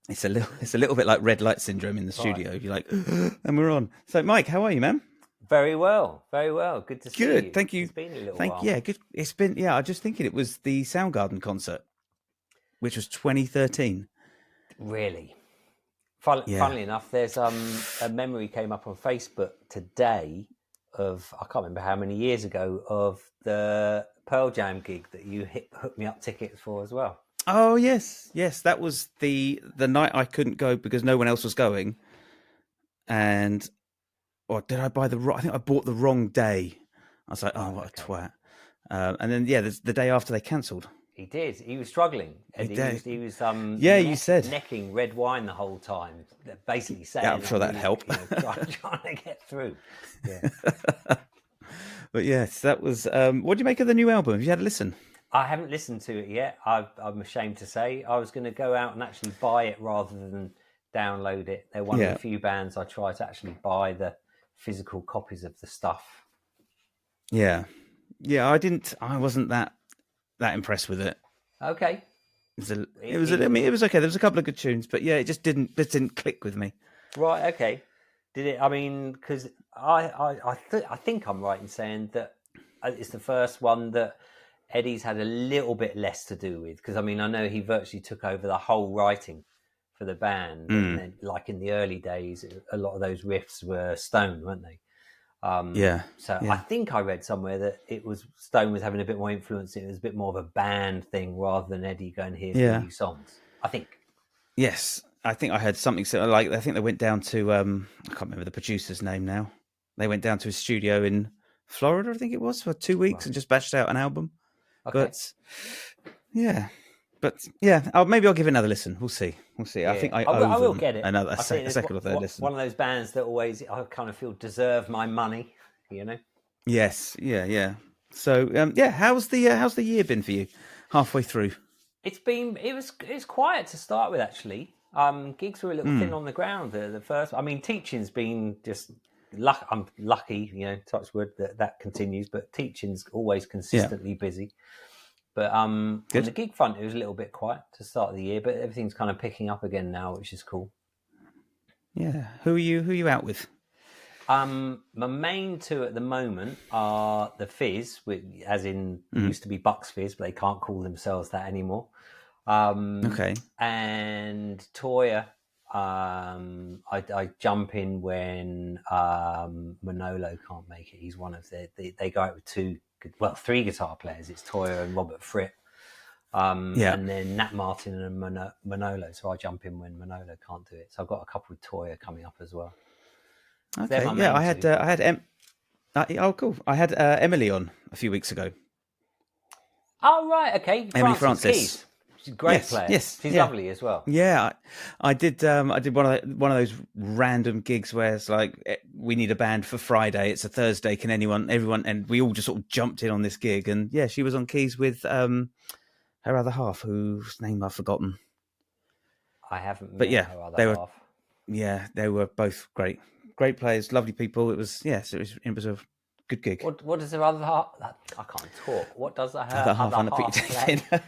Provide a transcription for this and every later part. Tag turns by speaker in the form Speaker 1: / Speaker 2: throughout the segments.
Speaker 1: It's a little bit like red light syndrome in the
Speaker 2: Right.
Speaker 1: studio. You're like, and we're on. So, Mike, how are you, man?
Speaker 2: Very well. Very well. Good to see
Speaker 1: Good,
Speaker 2: you.
Speaker 1: thank you.
Speaker 2: It's been a little
Speaker 1: Thank
Speaker 2: while.
Speaker 1: yeah, good. It's been yeah. I was just thinking it was the Soundgarden concert, which was 2013.
Speaker 2: Really.
Speaker 1: Yeah.
Speaker 2: Funnily enough, there's a memory came up on Facebook today of I can't remember how many years ago of the Pearl Jam gig that you hooked me up tickets for as well.
Speaker 1: Oh yes, yes. That was the night I couldn't go because no one else was going, and or did I buy the wrong? I think I bought the wrong day. I was like, oh,
Speaker 2: Right.
Speaker 1: what a
Speaker 2: Okay.
Speaker 1: twat. And then yeah, the day after they cancelled.
Speaker 2: He did. He was struggling,
Speaker 1: He
Speaker 2: Eddie.
Speaker 1: did.
Speaker 2: He was
Speaker 1: Yeah, you said.
Speaker 2: necking red wine the whole time, basically
Speaker 1: Yeah, I'm
Speaker 2: saying,
Speaker 1: sure
Speaker 2: "I'm
Speaker 1: that'd
Speaker 2: really,
Speaker 1: help.
Speaker 2: trying to get through." Yeah.
Speaker 1: But yes, that was. What do you make of the new album? Have you had a listen?
Speaker 2: I haven't listened to it yet. I'm ashamed to say. I was going to go out and actually buy it rather than download it. They're one of the
Speaker 1: Yeah,
Speaker 2: few bands I try to actually buy the physical copies of the stuff.
Speaker 1: yeah, yeah. I didn't. I wasn't that impressed with it.
Speaker 2: Okay.
Speaker 1: I
Speaker 2: In
Speaker 1: mean, it was okay. There was a couple of good tunes, but yeah, it just didn't click with me.
Speaker 2: right. Okay. Did it? I mean, because I think I'm right in saying that it's the first one that Eddie's had a little bit less to do with. Because I mean, I know he virtually took over the whole writing for the band, and
Speaker 1: Mm,
Speaker 2: then like in the early days, a lot of those riffs were Stone, weren't they?
Speaker 1: yeah,
Speaker 2: So I
Speaker 1: yeah,
Speaker 2: think I read somewhere that it was Stone was having a bit more influence. It was a bit more of a band thing rather than Eddie going, "Here's the
Speaker 1: yeah.
Speaker 2: new songs." I think.
Speaker 1: Yes, I think I heard something similar. Like I think they went down to I can't remember the producer's name now. They went down to his studio in Florida, I think it was, for 2 weeks and
Speaker 2: Right.
Speaker 1: just bashed out an album.
Speaker 2: Okay.
Speaker 1: But yeah, but yeah, maybe I'll give it another listen. We'll see. We'll see. I
Speaker 2: Yeah,
Speaker 1: think I
Speaker 2: I
Speaker 1: owe
Speaker 2: will
Speaker 1: them
Speaker 2: get it.
Speaker 1: another
Speaker 2: I think
Speaker 1: a
Speaker 2: it's
Speaker 1: second or third
Speaker 2: one
Speaker 1: listen.
Speaker 2: of those bands that always I kind of feel deserve my money. You know,
Speaker 1: Yes, yeah, yeah. So yeah, how's the year been for you? Halfway through.
Speaker 2: it was quiet to start with actually. Gigs were a little thin
Speaker 1: Mm,
Speaker 2: on the ground. The first, I mean, teaching's been just luck. I'm lucky, touch wood that continues. But teaching's always
Speaker 1: yeah,
Speaker 2: consistently busy. But on the
Speaker 1: good.
Speaker 2: gig front, it was a little bit quiet to start the year. But everything's kind of picking up again now, which is cool.
Speaker 1: Yeah, who are you out with?
Speaker 2: My main two at the moment are the Fizz, which, as in
Speaker 1: Mm,
Speaker 2: used to be Bucks Fizz, but they can't call themselves that anymore.
Speaker 1: okay.
Speaker 2: And Toya, I jump in when Manolo can't make it. He's one of they go out with three guitar players. It's Toya and Robert Fripp,
Speaker 1: Yeah.
Speaker 2: and then Nat Martin and Manolo. So I jump in when Manolo can't do it. So I've got a couple with Toya coming up as well. So they're
Speaker 1: Okay.
Speaker 2: my
Speaker 1: Yeah,
Speaker 2: main two.
Speaker 1: I had oh cool. I had Emily on a few weeks ago.
Speaker 2: Oh, right, okay.
Speaker 1: Emily
Speaker 2: Francis
Speaker 1: Francis.
Speaker 2: Keys. She's a great
Speaker 1: Yes,
Speaker 2: player.
Speaker 1: yes,
Speaker 2: She's
Speaker 1: yeah.
Speaker 2: lovely as well.
Speaker 1: Yeah, I did one of those random gigs where it's like we need a band for Friday. It's a Thursday. Can everyone, and we all just sort of jumped in on this gig. And yeah, she was on keys with her other half, whose name I've forgotten.
Speaker 2: I haven't
Speaker 1: But
Speaker 2: met
Speaker 1: yeah,
Speaker 2: her other
Speaker 1: they were
Speaker 2: half.
Speaker 1: they were both great players, lovely people. It was yes, it was a good gig.
Speaker 2: What does her other half... I can't talk. What does her
Speaker 1: Other half
Speaker 2: other
Speaker 1: on a Peter
Speaker 2: half
Speaker 1: Jackson.
Speaker 2: play?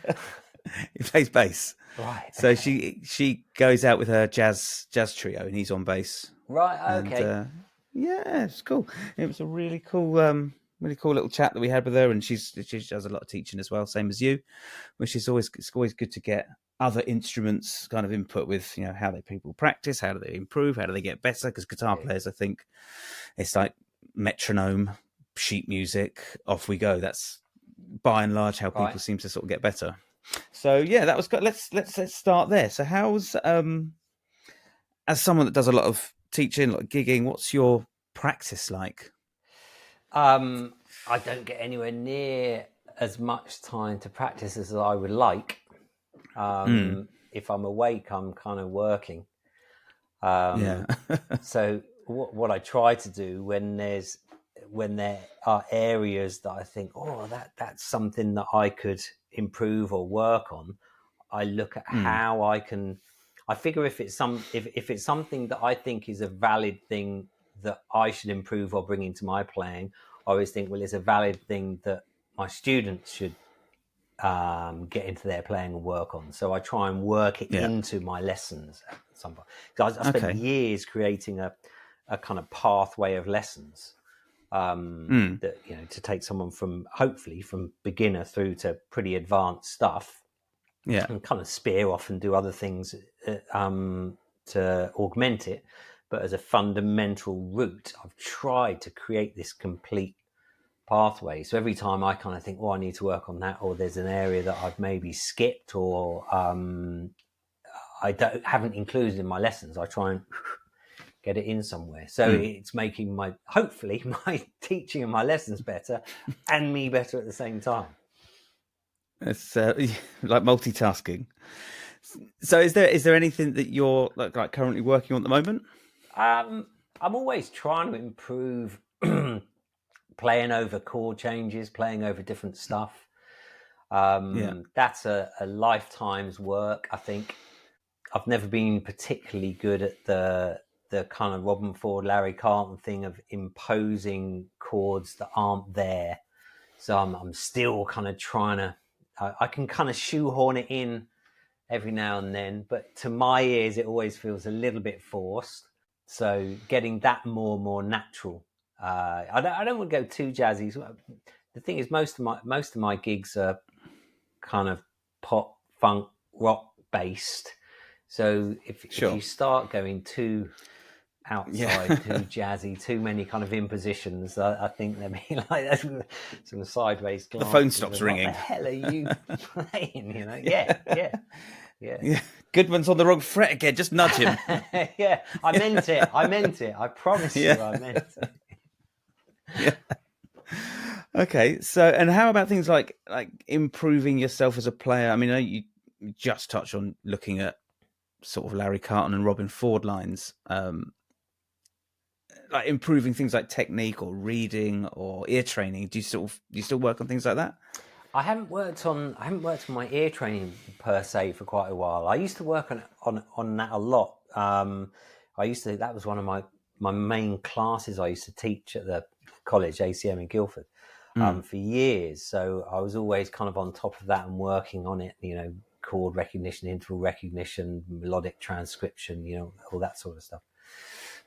Speaker 1: He plays bass.
Speaker 2: Right,
Speaker 1: So
Speaker 2: okay.
Speaker 1: she goes out with her jazz trio, and he's on bass.
Speaker 2: Right,
Speaker 1: And
Speaker 2: okay.
Speaker 1: yeah, it's cool. It was a really cool little chat that we had with her, and she does a lot of teaching as well, same as you, which is always it's always good to get other instruments kind of input with how people practice, how do they improve, how do they get better? Because guitar
Speaker 2: Yeah.
Speaker 1: players, I think, it's like metronome, sheet music, off we go. That's by and large how
Speaker 2: Right.
Speaker 1: people seem to sort of get better. So yeah, that was good. Let's start there. So how's as someone that does a lot of teaching, like gigging, what's your practice like?
Speaker 2: I don't get anywhere near as much time to practice as I would like.
Speaker 1: Mm,
Speaker 2: If I'm awake, I'm kind of working.
Speaker 1: yeah.
Speaker 2: So what I try to do when there are areas that I think, oh, that's something that I could improve or work on, I look at
Speaker 1: mm,
Speaker 2: how I can. I figure if it's something that I think is a valid thing that I should improve or bring into my playing, I always think, well, it's a valid thing that my students should get into their playing and work on. So I try and work it
Speaker 1: Yeah.
Speaker 2: into my lessons at some point. I spent
Speaker 1: Okay.
Speaker 2: years creating a kind of pathway of lessons that, you know, to take someone from hopefully from beginner through to pretty advanced stuff,
Speaker 1: Yeah.
Speaker 2: and kind of spear off and do other things to augment it. But as a fundamental route, I've tried to create this complete pathway. So every time I kind of think, oh, I need to work on that, or there's an area that I've maybe skipped, or haven't included in my lessons, I try and get it in somewhere. So it's making hopefully my teaching and my lessons better, and me better at the same time.
Speaker 1: It's like multitasking. So is there anything that you're like currently working on at the moment?
Speaker 2: I'm always trying to improve playing over chord changes, playing over different stuff. That's a lifetime's work, I think. I've never been particularly good at the kind of Robin Ford, Larry Carlton thing of imposing chords that aren't there. So I'm still kind of trying to. I can kind of shoehorn it in every now and then, but to my ears, it always feels a little bit forced. So getting that more natural. I don't want to go too jazzy. The thing is, most of my gigs are kind of pop, funk, rock based. So if you start going too outside, too jazzy, too many kind of impositions, I think there'd be like sort of sideways glance.
Speaker 1: The phone stops ringing.
Speaker 2: What the hell are you playing? You know? Yeah.
Speaker 1: Goodman's on the wrong fret again. Just nudge him.
Speaker 2: Yeah, I meant it. I promise you, I meant it.
Speaker 1: Yeah. Okay. So, and how about things like improving yourself as a player? I mean, I know you just touched on looking at sort of Larry Carlton and Robin Ford lines, like improving things like technique or reading or ear training. Do you still work on things like that?
Speaker 2: I haven't worked on my ear training per se for quite a while. I used to work on that a lot. That was one of my main classes I used to teach at the college, ACM in Guildford, for years. So I was always kind of on top of that and working on it, you know, chord recognition, interval recognition, melodic transcription, you know, all that sort of stuff.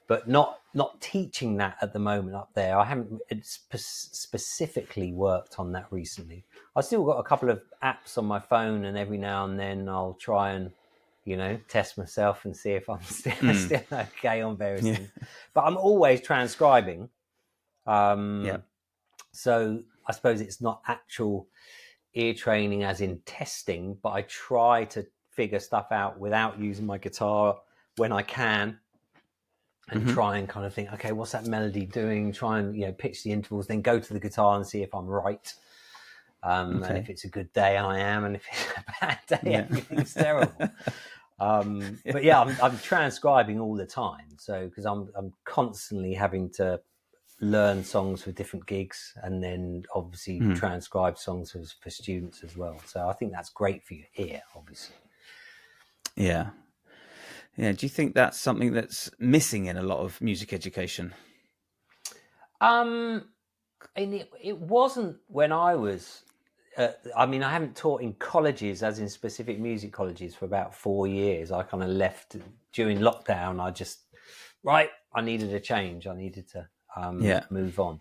Speaker 2: But not teaching that at the moment up there. I haven't specifically worked on that recently. I've still got a couple of apps on my phone, and every now and then I'll try and, you know, test myself and see if I'm still okay on various things. But I'm always transcribing. So I suppose it's not actual ear training as in testing, but I try to figure stuff out without using my guitar when I can. And try and kind of think, okay, what's that melody doing? Try and, you know, pitch the intervals, then go to the guitar and see if I'm right. And if it's a good day, I am, and if it's a bad day, everything's terrible. But yeah, I'm transcribing all the time, so because I'm constantly having to learn songs for different gigs, and then obviously transcribe songs for students as well. So I think that's great for your ear, obviously.
Speaker 1: Yeah. Yeah, do you think that's something that's missing in a lot of music education?
Speaker 2: And it wasn't when I was. I mean, I haven't taught in colleges, as in specific music colleges, for about 4 years. I kind of left during lockdown. I needed a change. I needed to move on.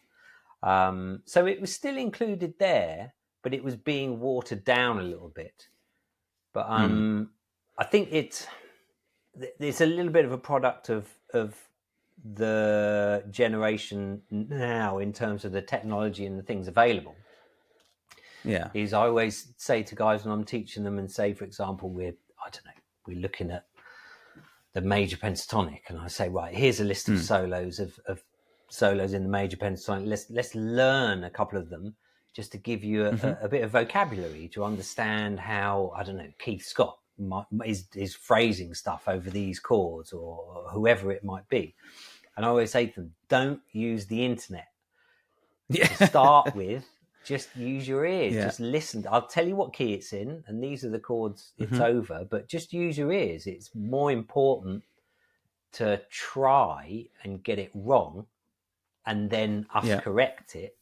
Speaker 2: So it was still included there, but it was being watered down a little bit. But I think it's a little bit of a product of the generation now in terms of the technology and the things available.
Speaker 1: Yeah.
Speaker 2: Is I always say to guys when I'm teaching them, and say, for example, we're looking at the major pentatonic, and I say, right, here's a list of solos of solos in the major pentatonic. Let's learn a couple of them just to give you a bit of vocabulary to understand how, I don't know, Keith Scott is phrasing stuff over these chords, or whoever it might be. And I always say to them, don't use the internet to start with. Just use your ears. Just listen. I'll tell you what key it's in, and these are the chords it's over, but just use your ears. It's more important to try and get it wrong and then us correct it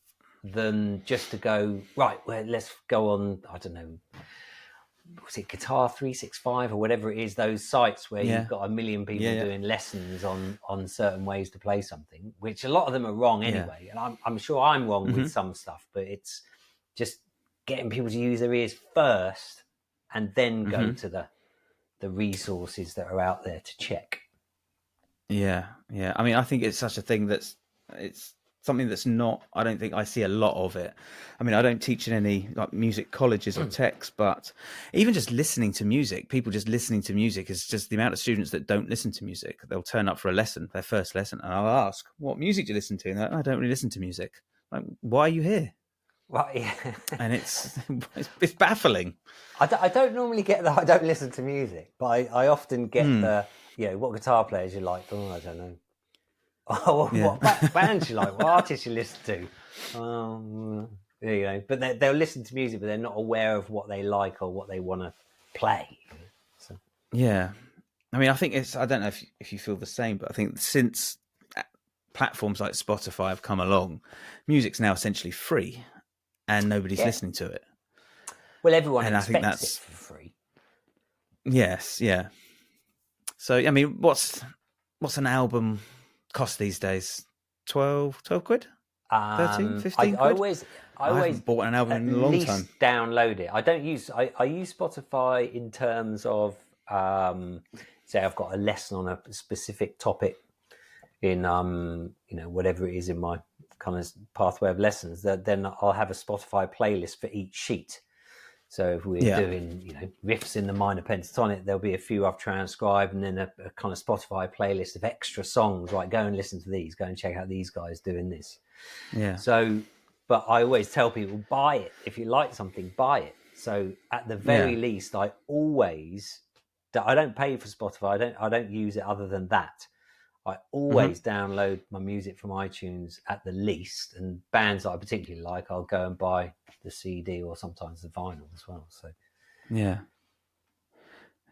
Speaker 2: than just to go, right, well, let's go on, I don't know, was it Guitar 365 or whatever it is, those sites where
Speaker 1: Yeah.
Speaker 2: you've got a million people
Speaker 1: Yeah.
Speaker 2: doing lessons on certain ways to play something, which a lot of them are wrong anyway.
Speaker 1: Yeah.
Speaker 2: And I'm sure I'm wrong with some stuff, but it's just getting people to use their ears first and then go to the resources that are out there to check.
Speaker 1: Yeah. I mean, I think it's such a thing it's something that's not, I don't think I see a lot of it. I mean, I don't teach in any like music colleges or techs, but even just listening to music, people just listening to music is just the amount of students that don't listen to music. They'll turn up for a lesson, their first lesson, and I'll ask, what music do you listen to? And they're like, I don't really listen to music. Like, why are you here?
Speaker 2: Well, yeah.
Speaker 1: And it's baffling.
Speaker 2: I don't normally get that I don't listen to music, but I often get the, what guitar players you like? Oh, I don't know. Oh, what bands you like? What artists you listen to? But they'll listen to music, but they're not aware of what they like or what they want to play. So.
Speaker 1: Yeah. I mean, I think I don't know if you feel the same, but I think since platforms like Spotify have come along, music's now essentially free and nobody's listening to it.
Speaker 2: Well, everyone
Speaker 1: and
Speaker 2: expects
Speaker 1: I think that's
Speaker 2: it for free.
Speaker 1: Yes, yeah. So, I mean, what's an album cost these days? 12 quid? 13, 15 quid?
Speaker 2: I
Speaker 1: haven't bought an album in a long time.
Speaker 2: Download it. I use Spotify in terms of, say I've got a lesson on a specific topic in, whatever it is in my kind of pathway of lessons, then I'll have a Spotify playlist for each sheet. So if we're doing, riffs in the minor pentatonic, there'll be a few I've transcribed, and then a kind of Spotify playlist of extra songs. Right, go and listen to these. Go and check out these guys doing this.
Speaker 1: Yeah.
Speaker 2: So, but I always tell people, buy it. If you like something, buy it. So at the very least, I don't pay for Spotify. I don't use it other than that. I always download my music from iTunes at the least, and bands that I particularly like, I'll go and buy the CD or sometimes the vinyl as well. So,
Speaker 1: yeah.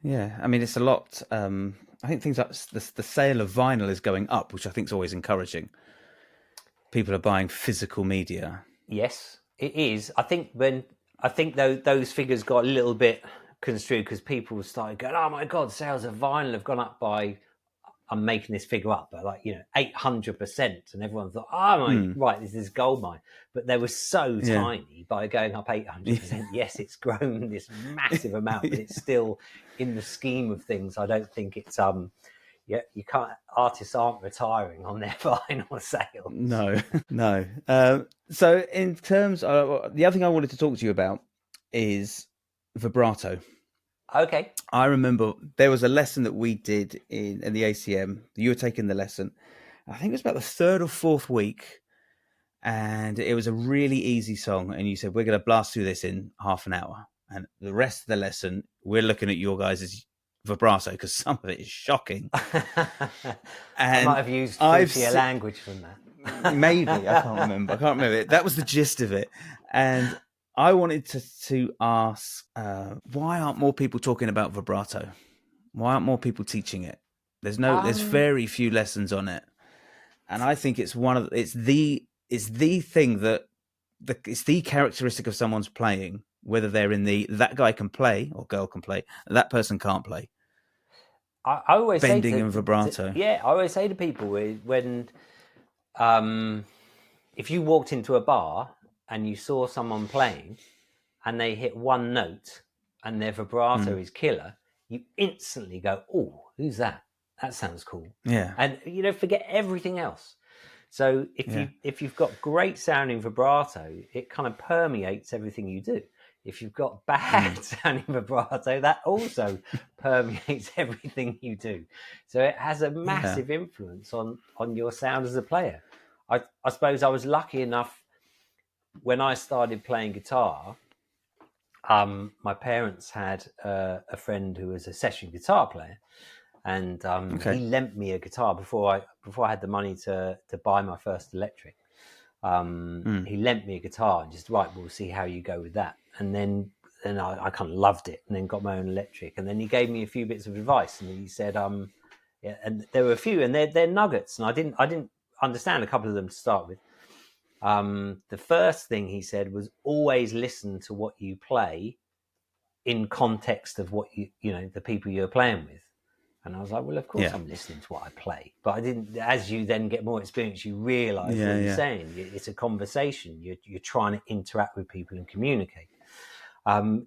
Speaker 1: I mean, it's a lot. I think things like the sale of vinyl is going up, which I think is always encouraging. People are buying physical media.
Speaker 2: Yes, it is. I think those figures got a little bit construed because people started going, "Oh my God, sales of vinyl have gone up by." I'm making this figure up, but 800%, and everyone thought, "Oh my, right, this is gold mine." But they were so tiny by going up 800%. Yes, it's grown this massive amount, but it's still, in the scheme of things, I don't think it's you can't. Artists aren't retiring on their vinyl sales.
Speaker 1: No. So, in terms of the other thing I wanted to talk to you about is vibrato.
Speaker 2: Okay.
Speaker 1: I remember there was a lesson that we did in the ACM. You were taking the lesson. I think it was about the third or fourth week, and it was a really easy song. And you said, we're going to blast through this in half an hour. And the rest of the lesson, we're looking at your guys' vibrato because some of it is shocking.
Speaker 2: I might have used fancier language from that.
Speaker 1: Maybe. I can't remember. That was the gist of it. And I wanted to ask, why aren't more people talking about vibrato? Why aren't more people teaching it? There's very few lessons on it, and I think it's it's the thing that it's the characteristic of someone's playing, whether they're in that guy can play or girl can play, that person can't play.
Speaker 2: I always
Speaker 1: bending and vibrato.
Speaker 2: I always say to people when, if you walked into a bar and you saw someone playing and they hit one note and their vibrato is killer, you instantly go, "Oh, who's that? That sounds cool."
Speaker 1: Yeah.
Speaker 2: And forget everything else. So if you've got great sounding vibrato, it kind of permeates everything you do. If you've got bad sounding vibrato, that also permeates everything you do. So it has a massive influence on your sound as a player. I suppose I was lucky enough when I started playing guitar. My parents had a friend who was a session guitar player, and he lent me a guitar before I had the money to buy my first electric. He lent me a guitar and just, right, we'll see how you go with that. And then I kind of loved it, and then got my own electric. And then he gave me a few bits of advice, and he said, and there were a few, and they're nuggets, and I didn't understand a couple of them to start with. The first thing he said was always listen to what you play in context of what the people you're playing with. And I was like, well, of course I'm listening to what I play. But I didn't, as you then get more experience, you realize what you're saying. It's a conversation. You're trying to interact with people and communicate.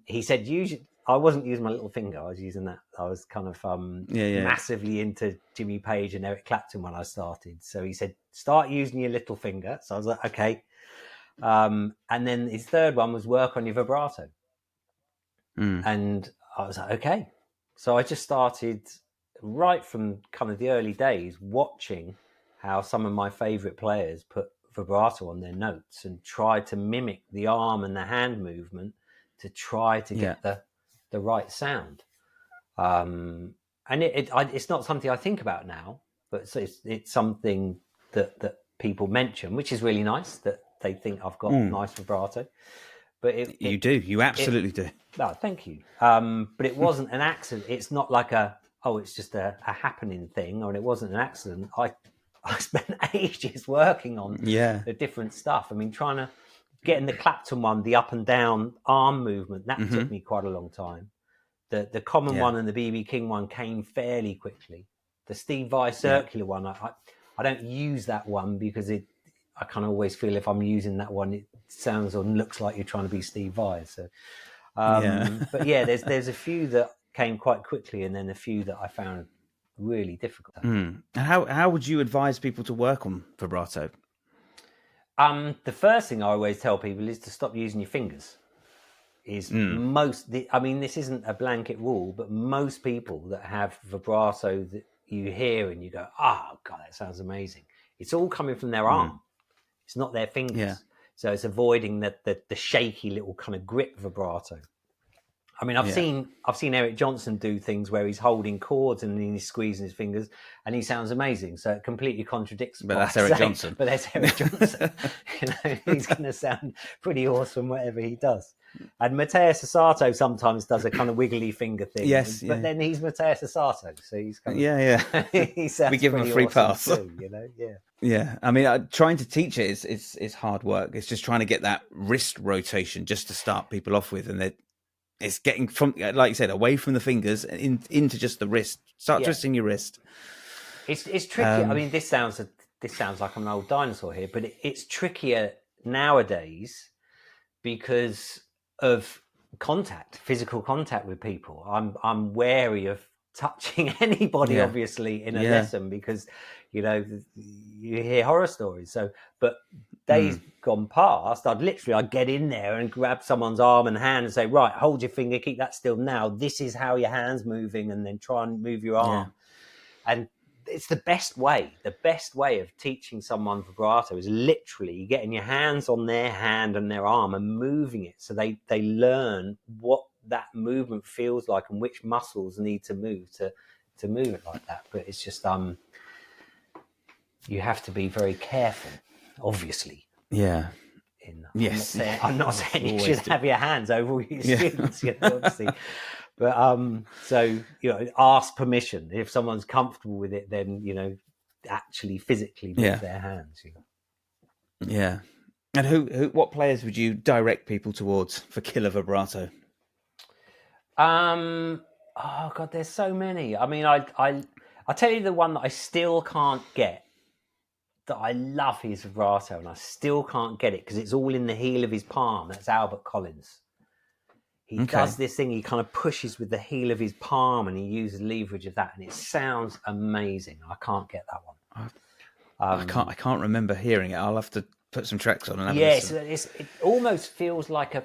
Speaker 2: He said, usually, I wasn't using my little finger. I was using that. I was kind of massively into Jimmy Page and Eric Clapton when I started. So he said, start using your little finger. So I was like, okay. And then his third one was work on your vibrato. And I was like, okay. So I just started right from kind of the early days watching how some of my favorite players put vibrato on their notes and tried to mimic the arm and the hand movement to try to get the right sound. And it's not something I think about now, but it's something that people mention, which is really nice that they think I've got nice vibrato. But
Speaker 1: you absolutely do.
Speaker 2: Oh, thank you. But it wasn't an accident. It's not like it's just a happening thing, or it wasn't an accident. I spent ages working on the different stuff. I mean, trying to get in the Clapton one, the up and down arm movement, that took me quite a long time. The common one and the BB King one came fairly quickly. The Steve Vai circular one, I don't use that one because I kind of always feel if I'm using that one, it sounds or looks like you're trying to be Steve Vai. So, but there's a few that came quite quickly, and then a few that I found really difficult.
Speaker 1: How would you advise people to work on vibrato?
Speaker 2: The first thing I always tell people is to stop using your fingers. This isn't a blanket rule, but most people that have vibrato that you hear and you go, oh God, that sounds amazing. It's all coming from their arm. It's not their fingers. Yeah. So it's avoiding the shaky little kind of grip vibrato. I mean, I've seen Eric Johnson do things where he's holding chords and then he's squeezing his fingers and he sounds amazing. So it completely contradicts.
Speaker 1: But that's Eric Johnson.
Speaker 2: But that's Eric Johnson. He's going to sound pretty awesome whatever he does. And Matteo Sasato sometimes does a kind of wiggly finger thing.
Speaker 1: Yes,
Speaker 2: but then he's Matteo Sasato, so he's kind
Speaker 1: of
Speaker 2: he sounds
Speaker 1: we give him a free pass.
Speaker 2: Too,
Speaker 1: Yeah. I mean, trying to teach it is hard work. It's just trying to get that wrist rotation just to start people off with, and it's getting from, like you said, away from the fingers and into just the wrist. Start twisting your wrist.
Speaker 2: It's tricky. I mean, this sounds like I'm an old dinosaur here, but it's trickier nowadays because of physical contact with people. I'm wary of touching anybody, obviously, in a lesson because you hear horror stories. So, but days gone past, I'd get in there and grab someone's arm and hand and say, right, hold your finger, keep that still now. This is how your hand's moving, and then try and move your arm. And it's the best way. The best way of teaching someone vibrato is literally getting your hands on their hand and their arm and moving it, so they learn what that movement feels like and which muscles need to move to move it like that. But it's just you have to be very careful, obviously.
Speaker 1: Yeah.
Speaker 2: I'm not saying you should have your hands over all your students, obviously. But ask permission. If someone's comfortable with it, then actually physically move their hands.
Speaker 1: Yeah. And what players would you direct people towards for killer vibrato?
Speaker 2: Oh God, there's so many. I mean, I'll tell you the one that I still can't get. That I love his vibrato, and I still can't get it because it's all in the heel of his palm. That's Albert Collins. He does this thing. He kind of pushes with the heel of his palm, and he uses leverage of that, and it sounds amazing. I can't get that one.
Speaker 1: I can't remember hearing it. I'll have to put some tracks on and have a listen.
Speaker 2: It almost feels like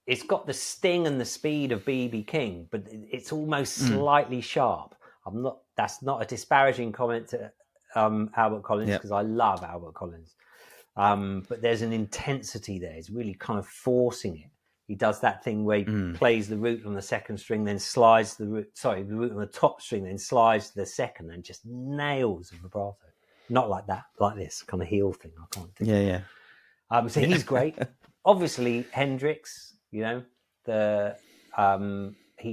Speaker 2: it's got the sting and the speed of BB King, but it's almost slightly sharp. That's not a disparaging comment to Albert Collins, because I love Albert Collins. But there's an intensity there. He's really kind of forcing it. He does that thing where he plays the root on the second string, then slides the root on the top string, then slides to the second, and just nails the vibrato. Not like that, like this kind of heel thing. I can't do. So he's great. Obviously, Hendrix, he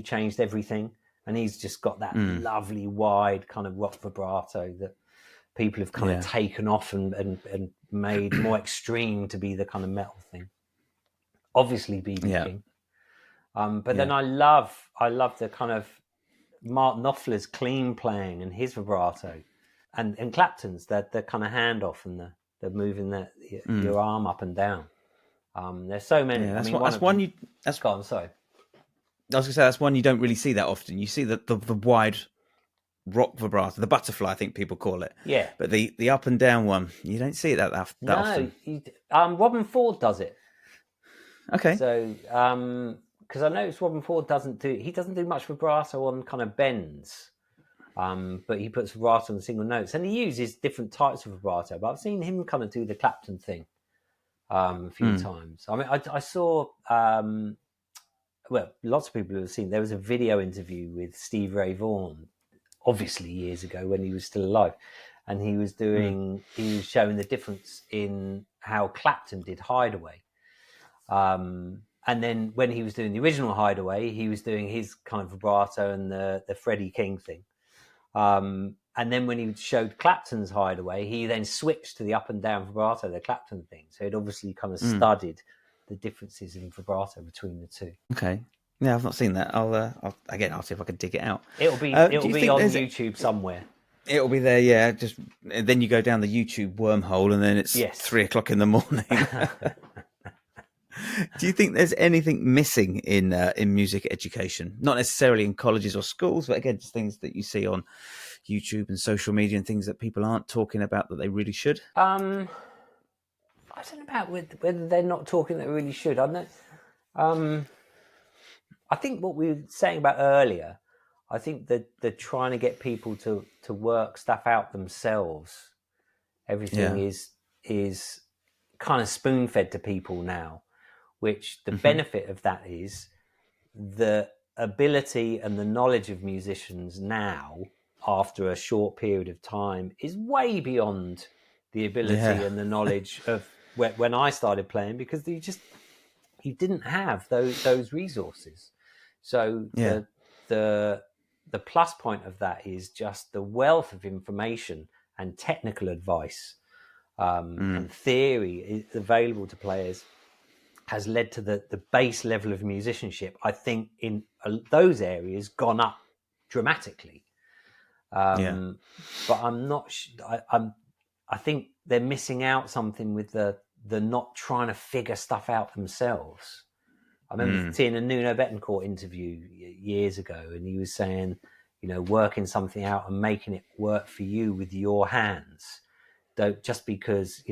Speaker 2: changed everything, and he's just got that lovely wide kind of rock vibrato that people have kind of taken off and made more extreme to be the kind of metal thing. Obviously B.B. King. But then I love the kind of Mark Knopfler's clean playing and his vibrato, and Clapton's the kind of handoff and the moving your arm up and down. There's so many.
Speaker 1: Yeah,
Speaker 2: Go on, sorry.
Speaker 1: I was going to say that's one you don't really see that often. You see the wide rock vibrato, the butterfly, I think people call it.
Speaker 2: Yeah.
Speaker 1: But the up and down one, you don't see it that often.
Speaker 2: Robin Ford does it.
Speaker 1: Okay.
Speaker 2: So, because I noticed Robin Ford doesn't do much vibrato on kind of bends, but he puts vibrato on single notes, and he uses different types of vibrato. But I've seen him kind of do the Clapton thing a few times. I mean, I saw. Well, lots of people have seen. There was a video interview with Steve Ray Vaughan, obviously years ago when he was still alive, and he was showing the difference in how Clapton did Hideaway. And then when he was doing the original Hideaway, he was doing his kind of vibrato and the Freddie King thing. And then when he showed Clapton's Hideaway, he then switched to the up and down vibrato, the Clapton thing. So he'd obviously kind of studied the differences in vibrato between the two.
Speaker 1: Okay. Yeah, I've not seen that. I'll see if I can dig it out.
Speaker 2: It'll be on YouTube somewhere.
Speaker 1: It'll be there, yeah. Just then you go down the YouTube wormhole, and then it's 3:00 in the morning. Do you think there's anything missing in music education? Not necessarily in colleges or schools, but again, just things that you see on YouTube and social media and things that people aren't talking about that they really should.
Speaker 2: I don't know about whether they're not talking that they really should. I know. I think what we were saying about earlier, I think that they're trying to get people to work stuff out themselves. Everything is kind of spoon-fed to people now, which the benefit of that is the ability and the knowledge of musicians now, after a short period of time, is way beyond the ability and the knowledge of when I started playing, because you didn't have those resources. So the plus point of that is just the wealth of information and technical advice and theory available to players has led to the base level of musicianship, I think, in those areas gone up dramatically. But I'm not. I think they're missing out something with the not trying to figure stuff out themselves. I remember seeing a Nuno Betancourt interview years ago, and he was saying, working something out and making it work for you with your hands. Don't just because,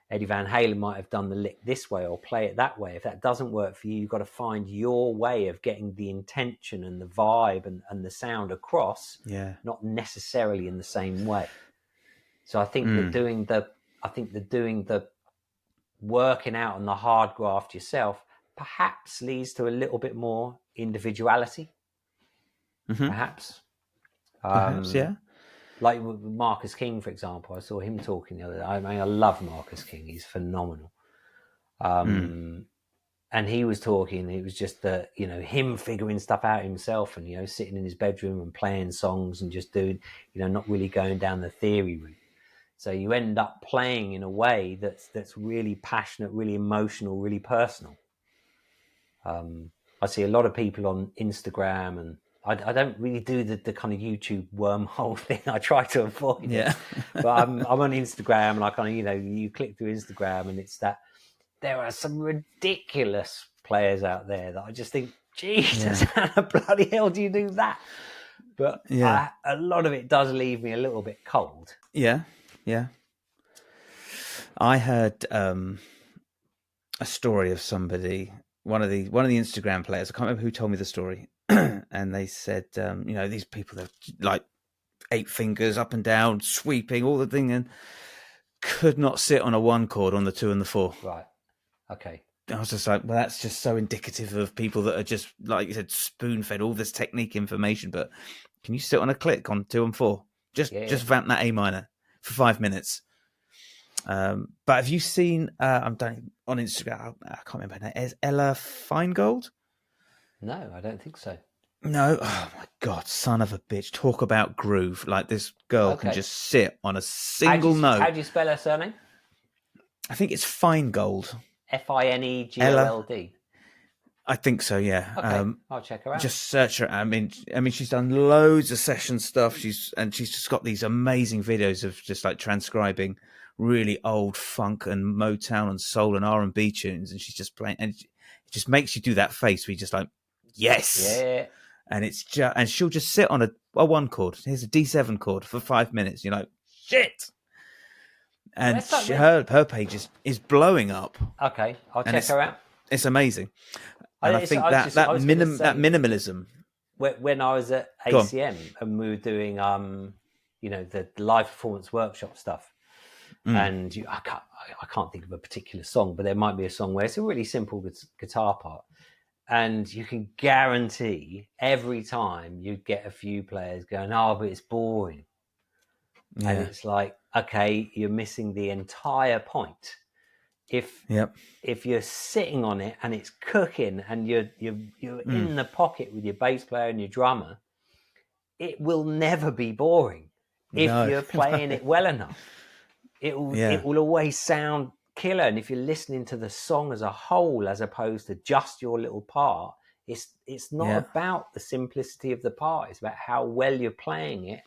Speaker 2: Eddie Van Halen might have done the lick this way or play it that way. If that doesn't work for you, you've got to find your way of getting the intention and the vibe and the sound across, not necessarily in the same way. So I think that doing the working out and the hard graft yourself perhaps leads to a little bit more individuality. Perhaps,
Speaker 1: yeah.
Speaker 2: Like with Marcus King, for example. I saw him talking the other day. I mean, I love Marcus King. He's phenomenal. And he was talking, it was just that, him figuring stuff out himself and, sitting in his bedroom and playing songs and just doing, not really going down the theory route. So you end up playing in a way that's really passionate, really emotional, really personal. I see a lot of people on Instagram, and I don't really do the kind of YouTube wormhole thing. I try to avoid it. But I'm on Instagram, and I kind of, you click through Instagram, and it's that there are some ridiculous players out there that I just think, Jesus, how bloody hell do you do that? But a lot of it does leave me a little bit cold.
Speaker 1: Yeah. I heard a story of somebody, one of the Instagram players. I can't remember who told me the story, and they said, these people are like 8 fingers up and down, sweeping all the thing, and could not sit on a 1 chord on the 2 and the 4.
Speaker 2: Right. Okay.
Speaker 1: I was just like, well, that's just so indicative of people that are just, like you said, spoon-fed all this technique information. But can you sit on a click on 2 and 4? Just vamp that A minor for 5 minutes. But have you seen? I'm done on Instagram. I can't remember her name. Is Ella Feingold?
Speaker 2: No, I don't think so.
Speaker 1: No, oh my god, son of a bitch! Talk about groove. Like this girl can
Speaker 2: Okay.
Speaker 1: just sit on a single
Speaker 2: How
Speaker 1: note.
Speaker 2: do you spell her surname?
Speaker 1: I think it's Feingold. Ella.
Speaker 2: Finegold.
Speaker 1: I think so. Yeah.
Speaker 2: Okay, I'll check her out.
Speaker 1: Just search her. I mean, she's done loads of session stuff. She's just got these amazing videos of just like transcribing really old funk and Motown and soul and R&B tunes, and she's just playing, and it just makes you do that face where you just like, yes.
Speaker 2: Yeah.
Speaker 1: And it's just, and she'll just sit on a one chord. Here's a D7 chord for 5 minutes. You're like, shit. And her page is blowing up.
Speaker 2: Okay, I'll
Speaker 1: And
Speaker 2: check her out.
Speaker 1: it's amazing. And I think that minimalism.
Speaker 2: When I was at ACM and we were doing, the live performance workshop stuff, and I can't think of a particular song, but there might be a song where it's a really simple guitar part, and you can guarantee every time you get a few players going, "Oh, but it's boring," and it's like, okay, you're missing the entire point. If you're sitting on it and it's cooking and you're in the pocket with your bass player and your drummer, it will never be boring. If you're playing it well enough, it will always sound killer. And if you're listening to the song as a whole, as opposed to just your little part, it's not about the simplicity of the part. It's about how well you're playing it.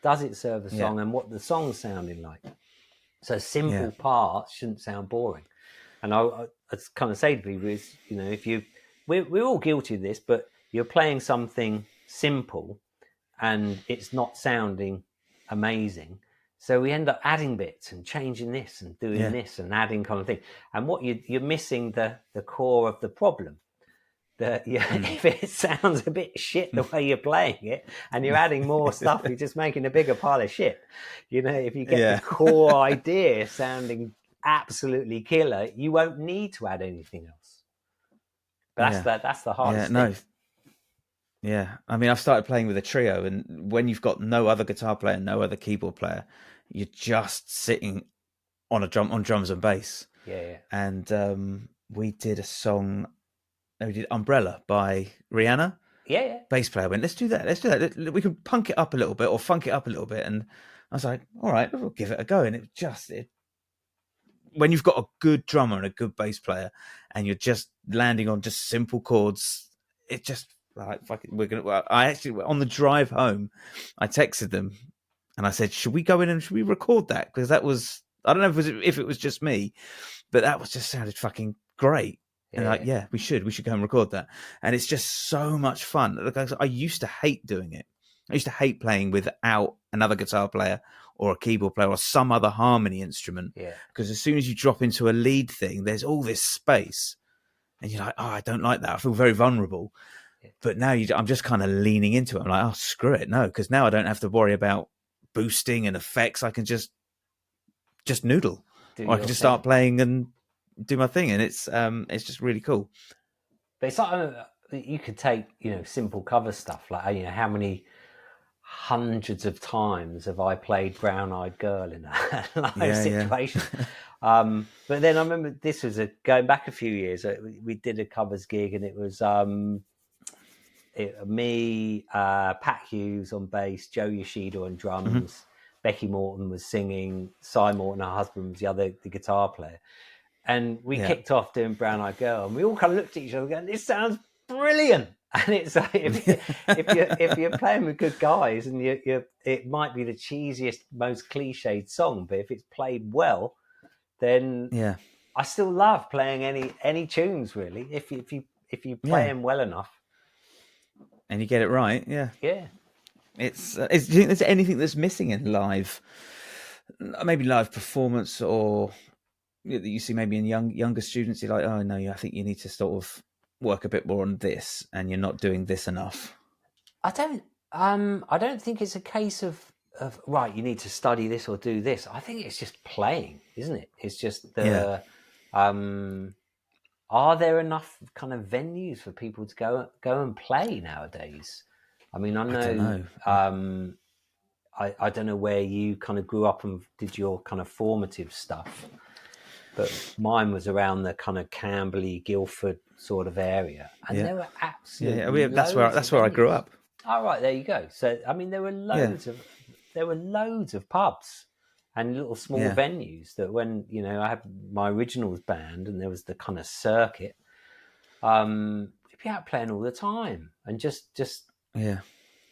Speaker 2: Does it serve the song and what the song's sounding like? So simple parts shouldn't sound boring. And I kind of say to people is, we're all guilty of this, but you're playing something simple and it's not sounding amazing. So we end up adding bits and changing this and doing this and adding kind of thing. And what you're missing the core of the problem. If it sounds a bit shit the way you're playing it and you're adding more stuff, you're just making a bigger pile of shit. If you get the core idea sounding absolutely killer, you won't need to add anything else. But that's the hardest thing.
Speaker 1: Yeah, I mean, I've started playing with a trio, and when you've got no other guitar player, no other keyboard player, you're just sitting on drums and bass.
Speaker 2: Yeah.
Speaker 1: And we did a song. We did "Umbrella" by Rihanna.
Speaker 2: Yeah.
Speaker 1: Bass player went, let's do that. We can punk it up a little bit or funk it up a little bit. And I was like, all right, we'll give it a go. And when you've got a good drummer and a good bass player and you're just landing on just simple chords, it just like, fuck it, I actually, on the drive home, I texted them and I said, should we go in and should we record that? Because that was, I don't know if it was just me, but that was just sounded fucking great. And we should go and record that. And it's just so much fun. Like, I used to hate doing it. I used to hate playing without another guitar player or a keyboard player or some other harmony instrument.
Speaker 2: Yeah.
Speaker 1: Because as soon as you drop into a lead thing, there's all this space. And you're like, oh, I don't like that. I feel very vulnerable. Yeah. But now I'm just kind of leaning into it. I'm like, oh, screw it. No, because now I don't have to worry about boosting and effects. I can just noodle. Or I can just start playing and do my thing, and it's just really cool.
Speaker 2: But it's like, you could take simple cover stuff like how many hundreds of times have I played Brown Eyed Girl in a live situation. But then I remember this was going back a few years. We did a covers gig, and it was me, Pat Hughes on bass, Joe Yoshida on drums, Becky Morton was singing, Cy Morton, her husband, was the guitar player. And we kicked off doing Brown Eyed Girl, and we all kind of looked at each other going, this sounds brilliant. And it's like, if you're playing with good guys, and it might be the cheesiest, most cliched song, but if it's played well, then I still love playing any tunes, really. If you play them well enough,
Speaker 1: and you get it right,
Speaker 2: yeah.
Speaker 1: It's do you think there's anything that's missing in live, maybe live performance, or that you see maybe in younger students? You're like, oh no, I think you need to sort of work a bit more on this, and you're not doing this enough.
Speaker 2: I don't think it's a case of right, you need to study this or do this. I think it's just playing, isn't it? It's just are there enough kind of venues for people to go and play nowadays? I mean, I know. I don't know where you kind of grew up and did your kind of formative stuff. but mine was around the kind of Camberley, Guildford sort of area, and there were absolutely
Speaker 1: that's
Speaker 2: loads
Speaker 1: where
Speaker 2: of
Speaker 1: I grew
Speaker 2: venues.
Speaker 1: up.
Speaker 2: All right, there you go. So I mean, there were loads of pubs and little small venues that when I had my originals band and there was the kind of circuit, you'd be out playing all the time, and just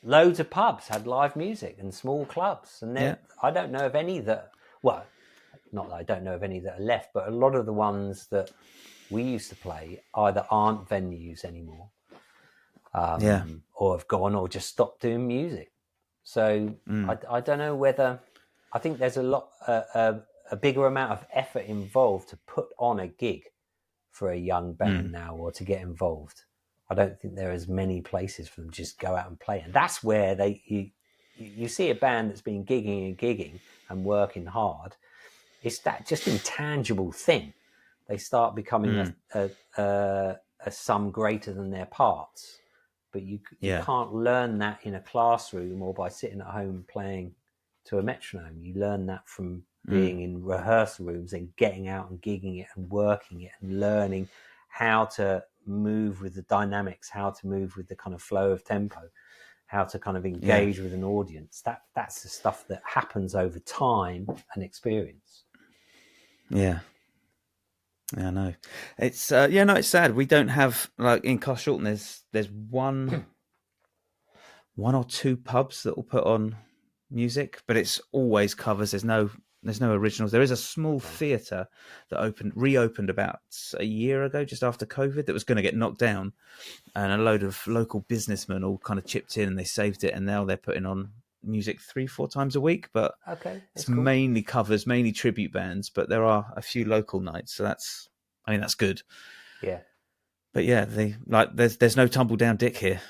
Speaker 2: loads of pubs had live music and small clubs, and I don't know of any that, well, not that I don't know of any that are left, but a lot of the ones that we used to play either aren't venues anymore, or have gone or just stopped doing music. So I don't know whether, I think there's a bigger amount of effort involved to put on a gig for a young band now, or to get involved. I don't think there are as many places for them to just go out and play. And that's where you see a band that's been gigging and working hard. It's that just intangible thing. They start becoming a sum greater than their parts. But you can't learn that in a classroom or by sitting at home playing to a metronome. You learn that from being in rehearsal rooms and getting out and gigging it and working it and learning how to move with the dynamics, how to move with the kind of flow of tempo, how to kind of engage with an audience. That's the stuff that happens over time and experience.
Speaker 1: Yeah, I know. It's it's sad. We don't have, like, in Carshalton, there's one or two pubs that will put on music, but it's always covers. There's no originals. There is a small theatre that reopened about a year ago, just after COVID, that was going to get knocked down, and a load of local businessmen all kind of chipped in and they saved it, and now they're putting on music 3-4 times a week, but it's cool. Mainly covers, mainly tribute bands, but there are a few local nights, so that's good.
Speaker 2: Yeah,
Speaker 1: but there's no Tumble Down Dick here,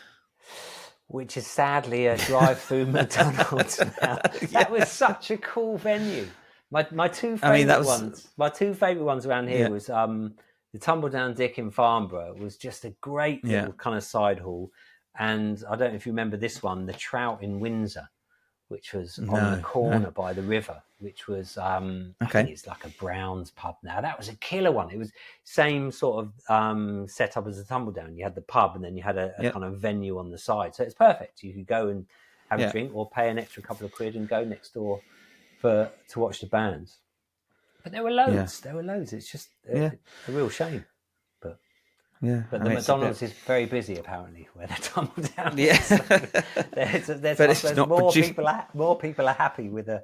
Speaker 2: which is sadly a drive-through McDonald's now. That was such a cool venue. My two favourite ones. My two favourite ones around here was the Tumble Down Dick in Farnborough. Was just a great little kind of side hall, and I don't know if you remember this one, the Trout in Windsor, which was on the corner by the river, which was I think it's like a Brown's pub now. That was a killer one. It was same sort of setup as a Tumble Down. You had the pub and then you had a kind of venue on the side. So it's perfect. You could go and have a drink or pay an extra couple of quid and go next door to watch the bands. But there were loads. There were loads. It's just a real shame. But the McDonald's is very busy apparently where they're Tumble Down. Yeah, there's more people are happy with a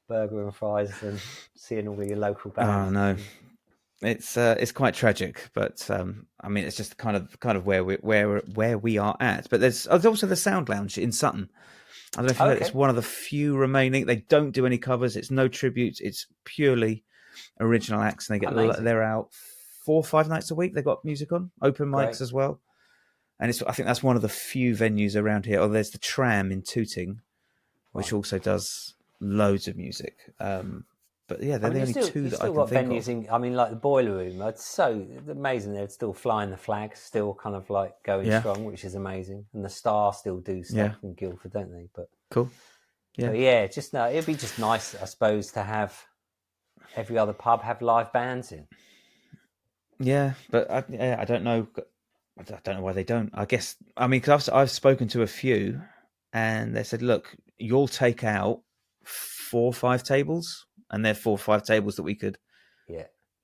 Speaker 2: burger and fries than seeing all your local bands.
Speaker 1: Oh no, it's quite tragic. But I mean, it's just kind of where we are at. But there's also the Sound Lounge in Sutton. I don't know if you know, it's one of the few remaining. They don't do any covers. It's no tributes. It's purely original acts, and they're out 4 or 5 nights a week. They've got music on, open mics as well. And I think that's one of the few venues around here. Oh, there's the Tram in Tooting, which also does loads of music. But they're the only two that I can think of.
Speaker 2: Like the Boiler Room. It's so amazing. They're still flying the flag, still kind of like going strong, which is amazing. And the Star still do stuff in Guildford, don't they? But
Speaker 1: cool. Yeah.
Speaker 2: But it'd be just nice, I suppose, to have every other pub have live bands in.
Speaker 1: Yeah, but I don't know. I don't know why they don't. I guess, because I've spoken to a few, and they said, "Look, you'll take out 4 or 5 tables, and they're 4 or 5 tables that we could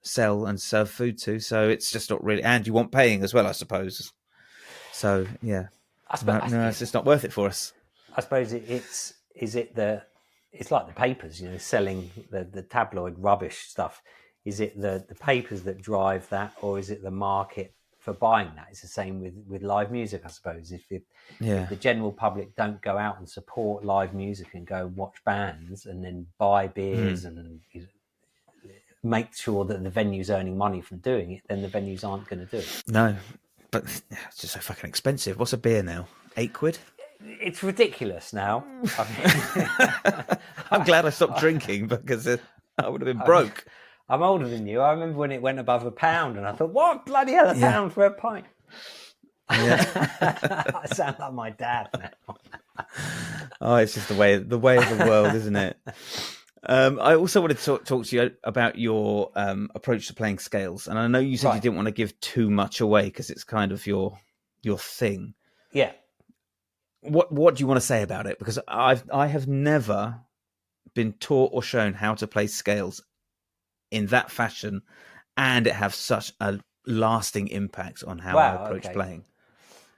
Speaker 1: sell and serve food to. So it's just not really, and you want paying as well, I suppose. So it's just not worth it for us.
Speaker 2: I suppose it's like the papers, selling the tabloid rubbish stuff. Is it the papers that drive that, or is it the market for buying that? It's the same with live music, I suppose. If the general public don't go out and support live music and go and watch bands and then buy beers and make sure that the venue's earning money from doing it, then the venues aren't going to do it.
Speaker 1: No, but it's just so fucking expensive. What's a beer now? 8 quid?
Speaker 2: It's ridiculous now.
Speaker 1: I'm glad I stopped drinking because I would have been broke.
Speaker 2: I'm older than you. I remember when it went above £1 and I thought, what? Bloody hell, £1 for a pint. Yeah. I sound like my dad now.
Speaker 1: Oh, it's just the way of the world, isn't it? I also wanted to talk to you about your approach to playing scales, and I know you said you
Speaker 2: Right.
Speaker 1: didn't want to give too much away because it's kind of your thing.
Speaker 2: Yeah.
Speaker 1: What do you want to say about it? Because I have never been taught or shown how to play scales in that fashion, and it have such a lasting impact on how I
Speaker 2: Wow.
Speaker 1: approach
Speaker 2: Okay.
Speaker 1: playing.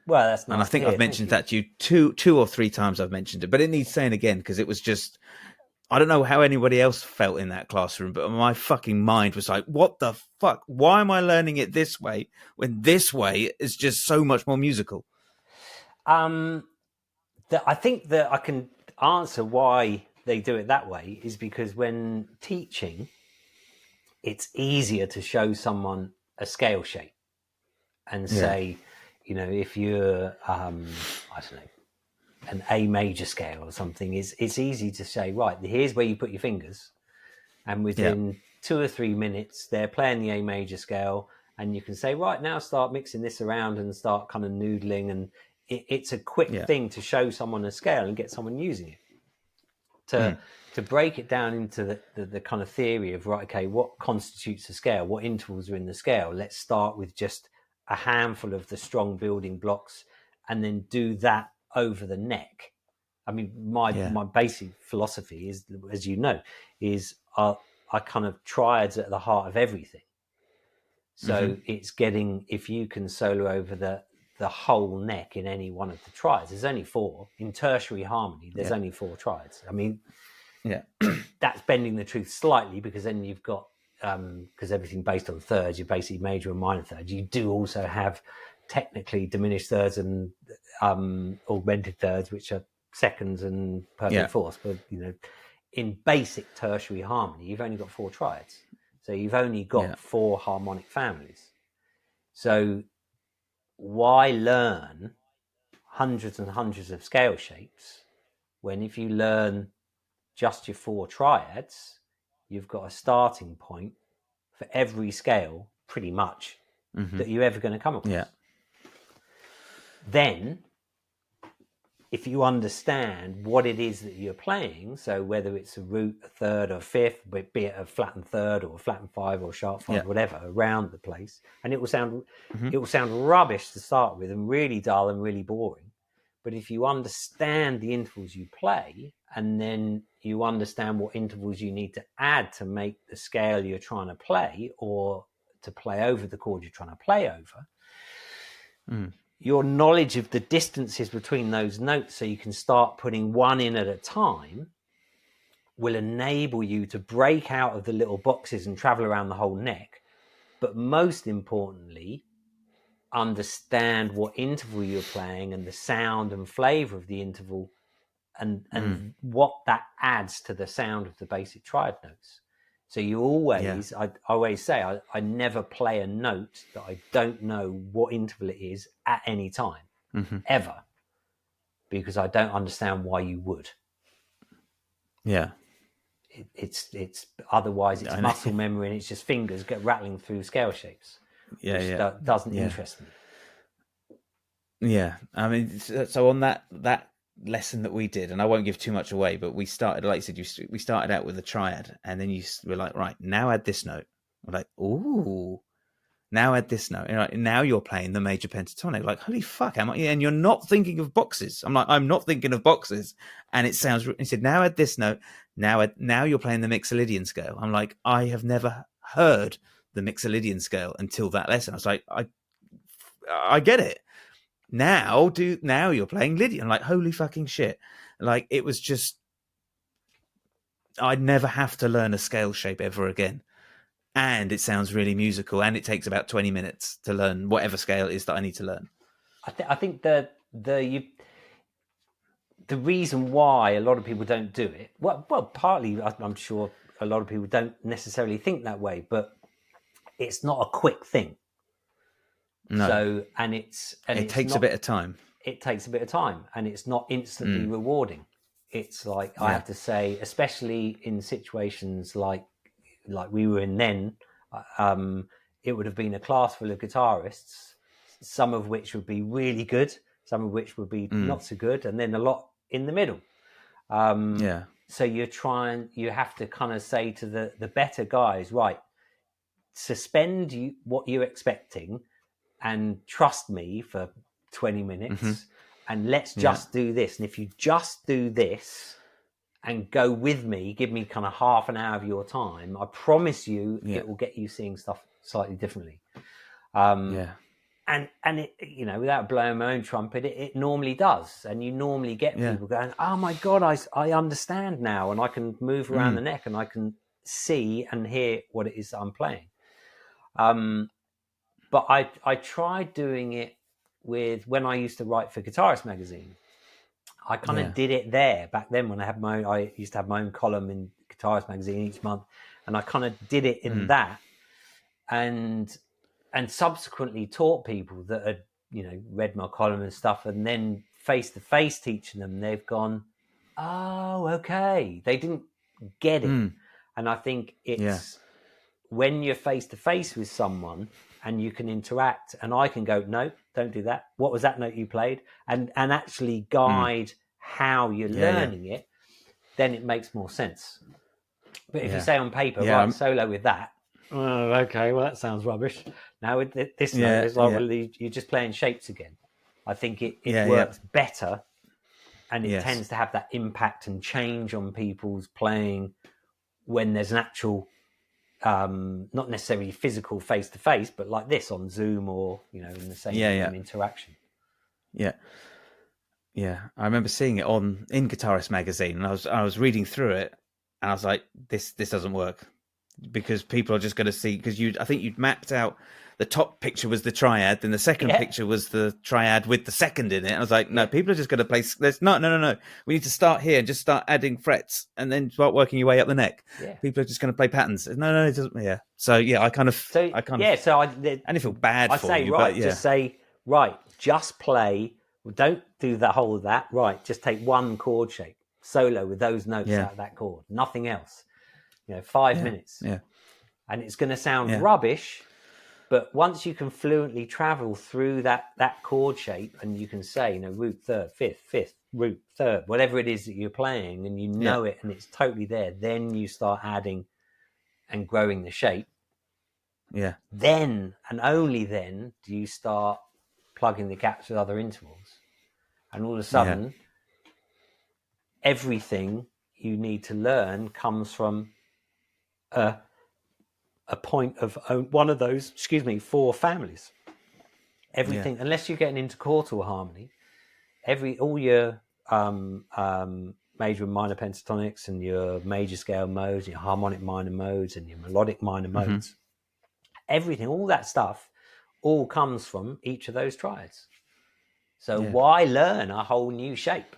Speaker 2: Well, that's
Speaker 1: And I
Speaker 2: nice to
Speaker 1: think I've
Speaker 2: hear. Thank
Speaker 1: mentioned
Speaker 2: you.
Speaker 1: that to you two or three times. I've mentioned it, but it needs saying again because it was just, I don't know how anybody else felt in that classroom, but my fucking mind was like, what the fuck? Why am I learning it this way when this way is just so much more musical?
Speaker 2: I think that I can answer why they do it that way is because when teaching, it's easier to show someone a scale shape and
Speaker 1: Yeah.
Speaker 2: say, if you're, I don't know, an A major scale or something, it's easy to say, right, here's where you put your fingers. And
Speaker 1: Yeah.
Speaker 2: within 2 or 3 minutes, they're playing the A major scale. And you can say, right, now start mixing this around and start kind of noodling. And it's a quick
Speaker 1: Yeah.
Speaker 2: thing to show someone a scale and get someone using it.
Speaker 1: Mm.
Speaker 2: To break it down into the kind of theory of, right, okay, what constitutes a scale? What intervals are in the scale? Let's start with just a handful of the strong building blocks and then do that over the neck. I mean, my
Speaker 1: Yeah.
Speaker 2: basic philosophy is, as you know, is I kind of triads at the heart of everything. So it's getting, if you can solo over the whole neck in any one of the triads. There's only four. In tertiary harmony, there's
Speaker 1: Yeah.
Speaker 2: only four triads. I mean,
Speaker 1: Yeah.
Speaker 2: that's bending the truth slightly because then you've got, because everything based on thirds, you're basically major and minor thirds. You do also have technically diminished thirds and augmented thirds, which are seconds and perfect
Speaker 1: Yeah.
Speaker 2: fourths. But, in basic tertiary harmony, you've only got four triads. So you've only
Speaker 1: Yeah.
Speaker 2: got four harmonic families. So why learn hundreds and hundreds of scale shapes when if you learn just your four triads, you've got a starting point for every scale, pretty much, that you're ever going to come
Speaker 1: Yeah.
Speaker 2: across. Then, if you understand what it is that you're playing, so whether it's a root, a third, or a fifth, be it a flattened third or a flattened five or sharp five,
Speaker 1: Yeah.
Speaker 2: whatever, around the place, and it will sound rubbish to start with and really dull and really boring. But if you understand the intervals you play, and then you understand what intervals you need to add to make the scale you're trying to play or to play over the chord you're trying to play over, your knowledge of the distances between those notes so you can start putting one in at a time will enable you to break out of the little boxes and travel around the whole neck. But most importantly, understand what interval you're playing and the sound and flavor of the interval and what that adds to the sound of the basic triad notes. So you always, I always say, I never play a note that I don't know what interval it is at any time, ever, because I don't understand why you would.
Speaker 1: Yeah.
Speaker 2: It's otherwise it's muscle memory and it's just fingers get rattling through scale shapes, which doesn't interest me.
Speaker 1: Yeah, I mean, so on that lesson that we did, and I won't give too much away, but we started, like you said, we started out with a triad, and then you were like, right, now add this note. We're like, ooh, now add this note. And like, now you're playing the major pentatonic. Like, holy fuck, am I? And you're not thinking of boxes. I'm like, I'm not thinking of boxes, and it sounds. He said, now add this note. Now you're playing the Mixolydian scale. I'm like, I have never heard the Mixolydian scale until that lesson. I was like, I get it. Now you're playing Lydian. Like, holy fucking shit. Like, it was just, I'd never have to learn a scale shape ever again. And it sounds really musical, and it takes about 20 minutes to learn whatever scale it is that I need to learn.
Speaker 2: I think the reason why a lot of people don't do it, well, partly I'm sure a lot of people don't necessarily think that way, but it's not a quick thing.
Speaker 1: No.
Speaker 2: So, it
Speaker 1: takes a bit of time.
Speaker 2: It takes a bit of time, and it's not instantly rewarding. It's like, I have to say, especially in situations like we were in then, it would have been a class full of guitarists, some of which would be really good, some of which would be not so good, and then a lot in the middle. so you have to kind of say to the better guys, right, suspend what you're expecting and trust me for 20 minutes and let's just do this. And if you just do this and go with me, give me kind of half an hour of your time, I promise you it will get you seeing stuff slightly differently. And it, you know, without blowing my own trumpet, it normally does. And you normally get people going, oh my God, I understand now. And I can move around the neck and I can see and hear what it is that I'm playing. But I tried doing it with, when I used to write for Guitarist magazine, I kind of did it there back then when I used to have my own column in Guitarist magazine each month. And I kind of did it in that. And subsequently taught people that had, you know, read my column and stuff, and then face-to-face teaching them, they've gone, oh, okay. They didn't get it. And I think it's when you're face-to-face with someone and you can interact and I can go, no, don't do that. What was that note you played? And actually guide how you're learning it, then it makes more sense. But if you say on paper, write solo with that, oh, okay, well, that sounds rubbish. Now, with this note, it's like, well, you're just playing shapes again. I think it works better, and it tends to have that impact and change on people's playing when there's an actual, not necessarily physical face-to-face, but like this on Zoom or, you know, in the same interaction.
Speaker 1: Yeah, I remember seeing it in Guitarist magazine, and I was reading through it, and I was like, this doesn't work, because people are just going to see, because I think you'd mapped out the top picture was the triad, then the second picture was the triad with the second in it. I was like, no, people are just going to play. No. We need to start here and just start adding frets, and then start working your way up the neck. Yeah. People are just going to play patterns. No, it doesn't. Yeah. So yeah, and I feel bad for
Speaker 2: say,
Speaker 1: you,
Speaker 2: right,
Speaker 1: but
Speaker 2: just say, right, just play. Don't do the whole of that. Right, just take one chord shape, solo with those notes out of that chord, nothing else. You know, 5 minutes. Yeah. And it's going to sound rubbish, but once you can fluently travel through that chord shape, and you can say, you know, root third, fifth, root third, whatever it is that you're playing, and you know it, and it's totally there, then you start adding and growing the shape.
Speaker 1: Yeah.
Speaker 2: Then, and only then, do you start plugging the gaps with other intervals. And all of a sudden, everything you need to learn comes from a point of one of those, 4 families. Everything, unless you're getting into chordal harmony, all your major and minor pentatonics and your major scale modes, your harmonic minor modes and your melodic minor modes, everything, all that stuff, all comes from each of those triads. So why learn a whole new shape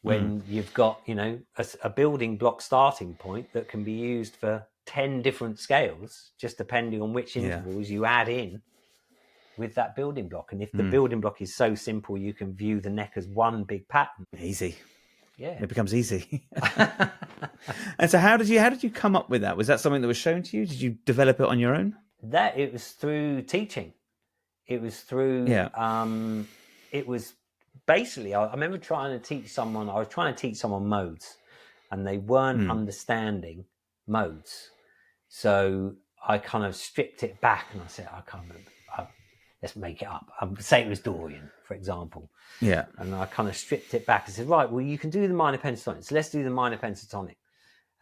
Speaker 2: when you've got, you know, a building block starting point that can be used for 10 different scales, just depending on which intervals you add in with that building block. And if the building block is so simple, you can view the neck as one big pattern.
Speaker 1: Easy.
Speaker 2: Yeah.
Speaker 1: It becomes easy. And so how did you come up with that? Was that something that was shown to you? Did you develop it on your own?
Speaker 2: It was through teaching. It was through, it was basically, I remember I was trying to teach someone modes, and they weren't understanding modes. So I kind of stripped it back, and I said, I can't remember. Let's make it up. Say it was Dorian, for example.
Speaker 1: Yeah.
Speaker 2: And I kind of stripped it back and said, right, well, you can do the minor pentatonic. So let's do the minor pentatonic.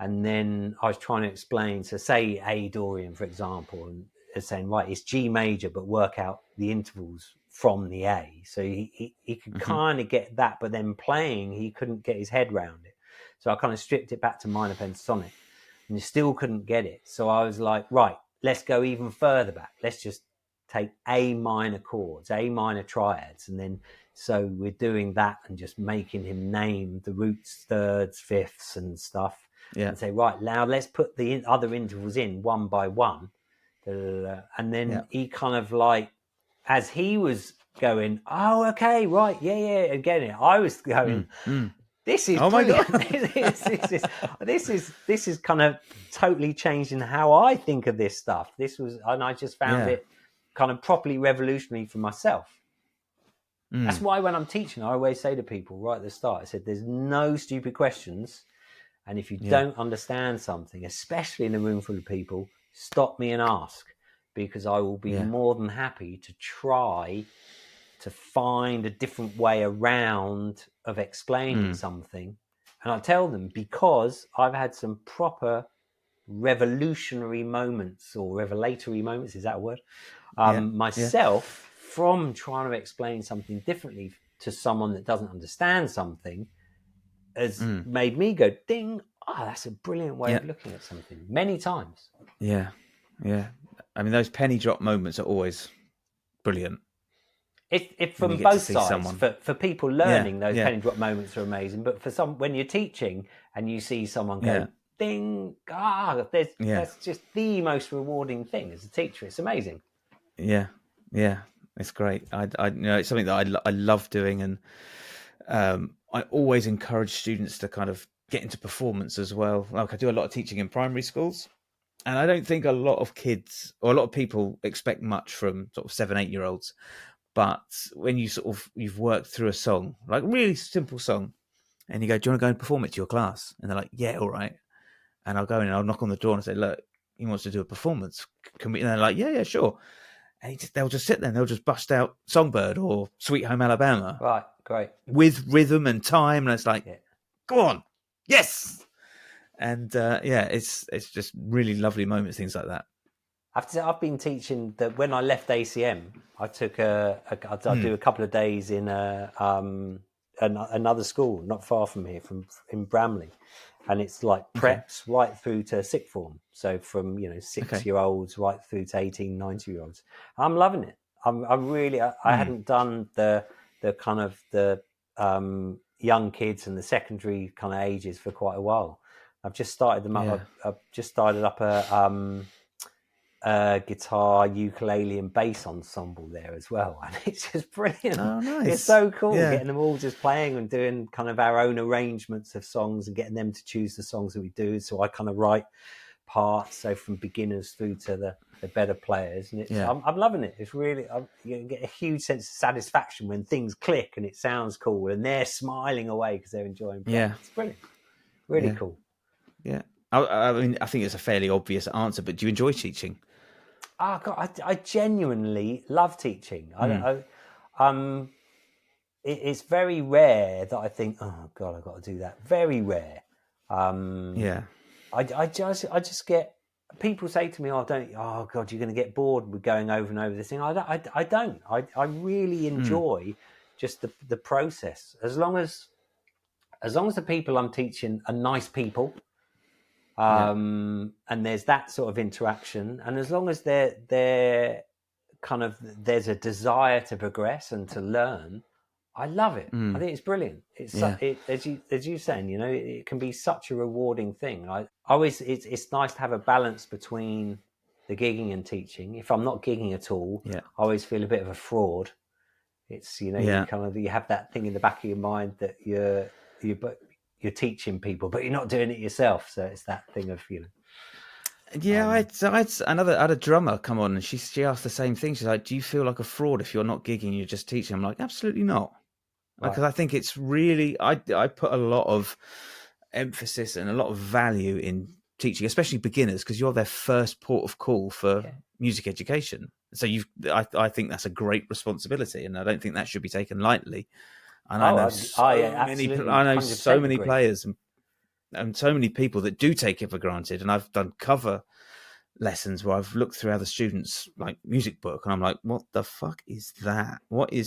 Speaker 2: And then I was trying to explain, so say A Dorian, for example, and saying, right, it's G major, but work out the intervals from the A. So he could kind of get that, but then playing, he couldn't get his head around it. So I kind of stripped it back to minor pentatonic, and he still couldn't get it. So I was like, right, let's go even further back. Let's just take A minor chords, A minor triads. And then, so we're doing that and just making him name the roots, thirds, fifths and stuff. Yeah. And say, right, now let's put the other intervals in one by one. And then he kind of like, as he was going, oh, okay, right, and getting it, I was going, this is brilliant. My God. this is kind of totally changing how I think of this stuff. And I just found it kind of properly revolutionary for myself. That's why when I'm teaching, I always say to people right at the start, I said, there's no stupid questions. And if you
Speaker 1: Yeah.
Speaker 2: don't understand something, especially in a room full of people, stop me and ask, because I will be more than happy to try to find a different way around of explaining something. And I tell them, because I've had some proper revolutionary moments, or revelatory moments, is that a word? Myself, from trying to explain something differently to someone that doesn't understand something, has made me go, ding, that's a brilliant way of looking at something, many times.
Speaker 1: Yeah. I mean, those penny drop moments are always brilliant.
Speaker 2: It
Speaker 1: When you
Speaker 2: from
Speaker 1: get to
Speaker 2: both
Speaker 1: see
Speaker 2: sides.
Speaker 1: someone.
Speaker 2: For people learning, those
Speaker 1: Yeah.
Speaker 2: penny drop moments are amazing. But for some, when you're teaching and you see someone go, ding, that's just the most rewarding thing as a teacher. It's amazing.
Speaker 1: Yeah. It's great. It's something that I love doing, and I always encourage students to kind of get into performance as well. Like, I do a lot of teaching in primary schools, and I don't think a lot of kids or a lot of people expect much from sort of 7, 8 year olds. But when you've worked through a song, like a really simple song, and you go, "Do you want to go and perform it to your class?" And they're like, "Yeah, all right." And I'll go in and I'll knock on the door and say, "Look, he wants to do a performance. Can we?" And they're like, "Yeah, sure." And they'll just sit there and they'll just bust out Songbird or Sweet Home Alabama.
Speaker 2: Right, great.
Speaker 1: With rhythm and time. And it's like, go on. Yes. And it's just really lovely moments, things like that.
Speaker 2: I've been teaching that when I left ACM, I took I do a couple of days in another school not far from here, in Bramley, and it's like preps right through to sixth form. So from 6-year-olds right through to 18, 19-year-olds. I'm loving it. I hadn't done the kind of the young kids and the secondary kind of ages for quite a while. I've just started them up. I've just started up a guitar, ukulele, and bass ensemble there as well, and it's just brilliant.
Speaker 1: Oh, nice!
Speaker 2: It's so cool getting them all just playing and doing kind of our own arrangements of songs and getting them to choose the songs that we do. So I kind of write parts, so from beginners through to the better players, and I'm loving it. It's really you get a huge sense of satisfaction when things click and it sounds cool, and they're smiling away because they're enjoying playing. It's brilliant, really cool.
Speaker 1: Yeah, I mean, I think it's a fairly obvious answer, but do you enjoy teaching?
Speaker 2: Oh God, I genuinely love teaching. It's very rare that I think, oh God, I've got to do that. Very rare. I just get people say to me, oh God, you're going to get bored with going over and over this thing. I don't. I really enjoy just the process. As long as the people I'm teaching are nice people. And there's that sort of interaction, and as long as they're kind of there's a desire to progress and to learn, I love it. I think it's brilliant. It's as you saying, it can be such a rewarding thing. It's nice to have a balance between the gigging and teaching. If I'm not gigging at all, I always feel a bit of a fraud. It's you kind of you have that thing in the back of your mind that you're teaching people, but you're not doing it yourself. So it's that thing of
Speaker 1: Yeah, I had a drummer come on, and she asked the same thing. She's like, "Do you feel like a fraud if you're not gigging? You're just teaching?" I'm like, "Absolutely not," because I think it's really I put a lot of emphasis and a lot of value in teaching, especially beginners, because you're their first port of call for music education. So I think that's a great responsibility, and I don't think that should be taken lightly. And I know so many players and so many people that do take it for granted. And I've done cover lessons where I've looked through other students' like music book, and I'm like, "What the fuck is that? What?" I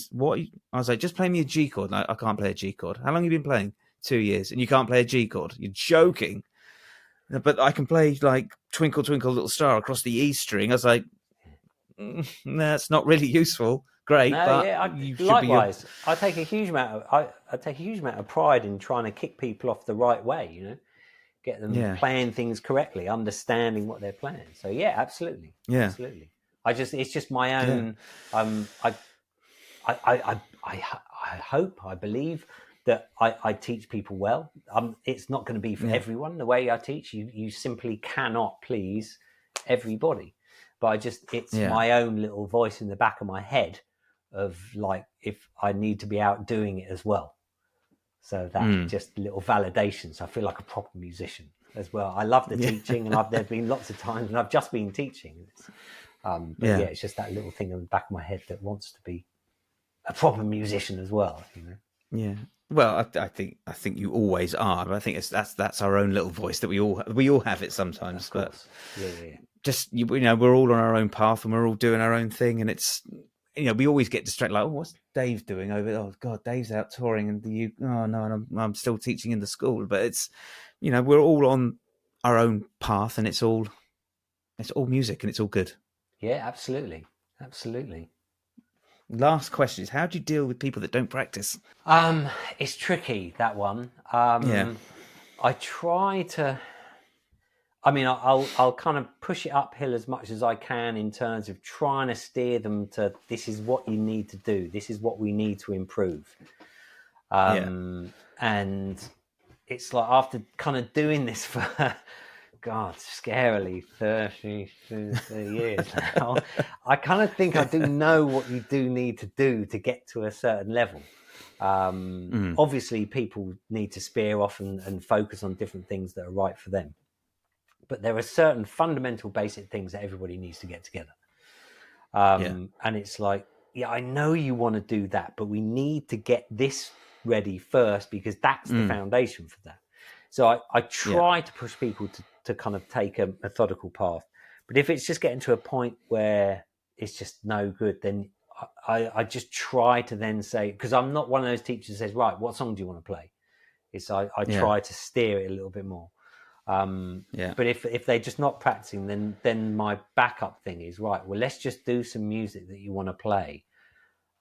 Speaker 1: was like, "Just play me a G chord." I can't play a G chord. How long have you been playing? 2 years, and you can't play a G chord? You're joking. But I can play like Twinkle Twinkle Little Star across the E string. I was like, that's not really useful. Great,
Speaker 2: likewise. I take a huge amount of pride in trying to kick people off the right way. Get them playing things correctly, understanding what they're playing. So absolutely, absolutely. It's just my own. I hope, I believe that I teach people well. It's not going to be for everyone the way I teach. You simply cannot please everybody. But it's my own little voice in the back of my head of like, if I need to be out doing it as well. So that just little validation. So I feel like a proper musician as well. I love the teaching, and there've been lots of times when I've just been teaching. But it's just that little thing in the back of my head that wants to be a proper musician as well, you know.
Speaker 1: Yeah. Well, I think you always are, but I think that's our own little voice that we all have it sometimes.
Speaker 2: Of course.
Speaker 1: But
Speaker 2: Yeah.
Speaker 1: just we're all on our own path and we're all doing our own thing, and it's we always get distracted. Like, oh, what's Dave doing over? Oh God, Dave's out touring, and oh no, and I'm still teaching in the school. But it's we're all on our own path, and it's all music, and it's all good.
Speaker 2: Yeah, absolutely.
Speaker 1: Last question is, how do you deal with people that don't practice?
Speaker 2: It's tricky, that one. I try to. I mean, I'll kind of push it uphill as much as I can in terms of trying to steer them to, this is what you need to do. This is what we need to improve. And it's like, after kind of doing this for, God, scarily 30 years now, I kind of think I do know what you do need to do to get to a certain level. Obviously, people need to spear off and focus on different things that are right for them. But there are certain fundamental basic things that everybody needs to get together. And it's like, I know you want to do that, but we need to get this ready first, because that's the foundation for that. So I try to push people to kind of take a methodical path. But if it's just getting to a point where it's just no good, then I just try to then say, because I'm not one of those teachers that says, right, what song do you want to play? It's I try to steer it a little bit more. But if they're just not practicing, then my backup thing is, right, well, let's just do some music that you want to play.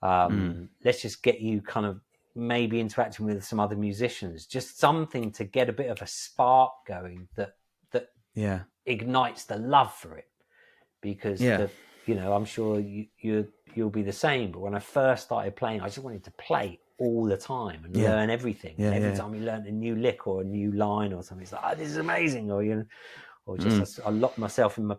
Speaker 2: Let's just get you kind of maybe interacting with some other musicians, just something to get a bit of a spark going that ignites the love for it. Because I'm sure you'll be the same. But when I first started playing, I just wanted to play all the time and learn everything. Every time we learned a new lick or a new line or something, it's like, oh, this is amazing. Or just I locked myself in my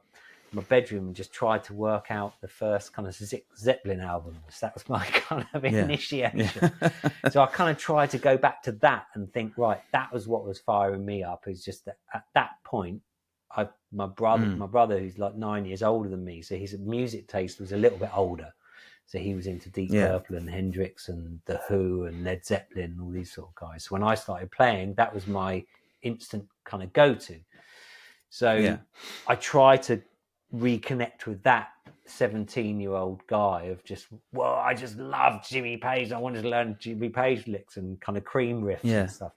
Speaker 2: bedroom and just tried to work out the first kind of Zeppelin albums. That was my kind of initiation. So I kind of tried to go back to that and think, right, that was what was firing me up. Is just that at that point, my brother, who's like 9 years older than me, so his music taste was a little bit older. So he was into Deep Purple and Hendrix and The Who and Led Zeppelin and all these sort of guys. So when I started playing, that was my instant kind of go-to. So I try to reconnect with that 17-year-old guy of just, well, I just loved Jimmy Page. I wanted to learn Jimmy Page licks and kind of Cream riffs and stuff.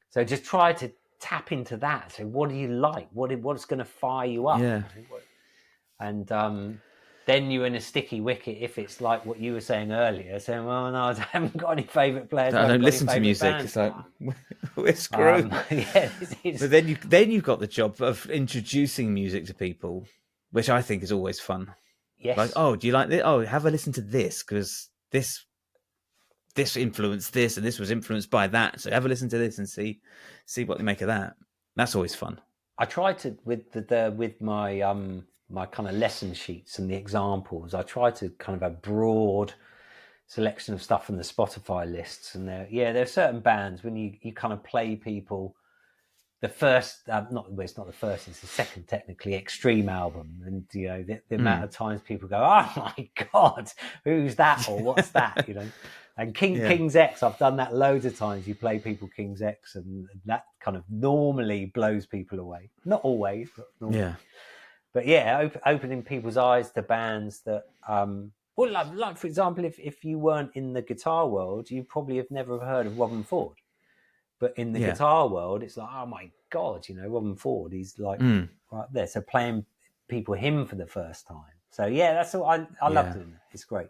Speaker 2: So just try to tap into that. So what do you like? What's going to fire you up?
Speaker 1: Yeah.
Speaker 2: And then you're in a sticky wicket if it's like what you were saying earlier, saying, well, no, I haven't got any favourite players.
Speaker 1: I don't listen to music. Bands. It's like, we're screwed. But then you've got the job of introducing music to people, which I think is always fun.
Speaker 2: Yes.
Speaker 1: Like, oh, do you like this? Oh, have a listen to this, because this influenced this, and this was influenced by that. So have a listen to this and see what they make of that. That's always fun.
Speaker 2: I tried to with my my kind of lesson sheets and the examples. I try to kind of have broad selection of stuff from the Spotify lists, and there are certain bands when you kind of play people. The first, it's not the first, it's the second technically, Extreme album, and the amount of times people go, oh my God, who's that, or what's that, And King's X, I've done that loads of times. You play people King's X, and that kind of normally blows people away. Not always, but normally. Yeah. But opening people's eyes to bands that, like for example, if you weren't in the guitar world, you probably have never heard of Robben Ford. But in the guitar world, it's like, oh my God, Robben Ford, he's like right there. So playing people him for the first time. So that's all. I love doing that. It's great.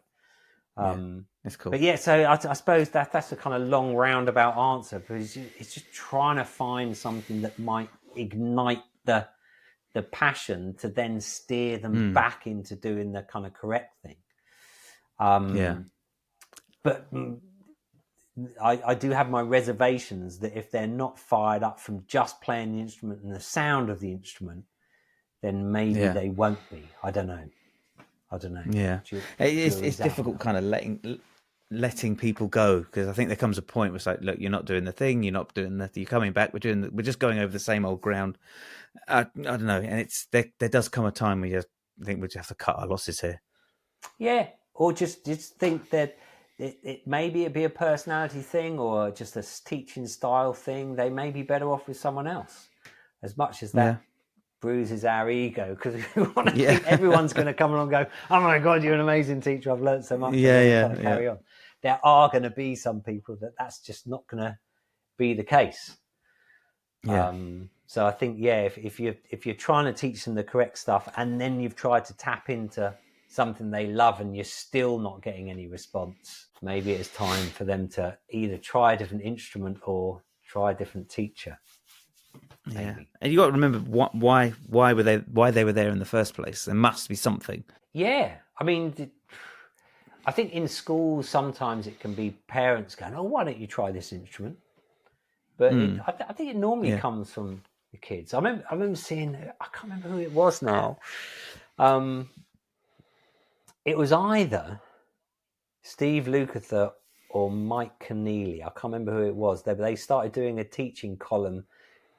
Speaker 1: That's cool.
Speaker 2: But so I suppose that's a kind of long roundabout answer, because it's just trying to find something that might ignite the passion to then steer them back into doing the kind of correct thing. But I do have my reservations that if they're not fired up from just playing the instrument and the sound of the instrument, then maybe they won't be. I don't know.
Speaker 1: Yeah, it's difficult kind of letting people go, because I think there comes a point where it's like, look, you're not doing the thing, you're not doing that, you're coming back, we're just going over the same old ground. I don't know, and it's there does come a time where you think we just have to cut our losses here.
Speaker 2: Yeah, or just think that it maybe it'd be a personality thing or just a teaching style thing. They may be better off with someone else, as much as that bruises our ego, because we want to think everyone's going to come along and go, oh my God, you're an amazing teacher, I've learned so much. Carry on. There are going to be some people that's just not going to be the case. So I think, if you're trying to teach them the correct stuff and then you've tried to tap into something they love and you're still not getting any response, maybe it's time for them to either try a different instrument or try a different teacher. Maybe.
Speaker 1: Yeah, and you got to remember why they were there in the first place. There must be something.
Speaker 2: Yeah, I mean, I think in schools sometimes it can be parents going, "Oh, why don't you try this instrument?" But I think it normally comes from the kids. I remember seeing, I can't remember who it was now. It was either Steve Lukather or Mike Keneally. I can't remember who it was. They started doing a teaching column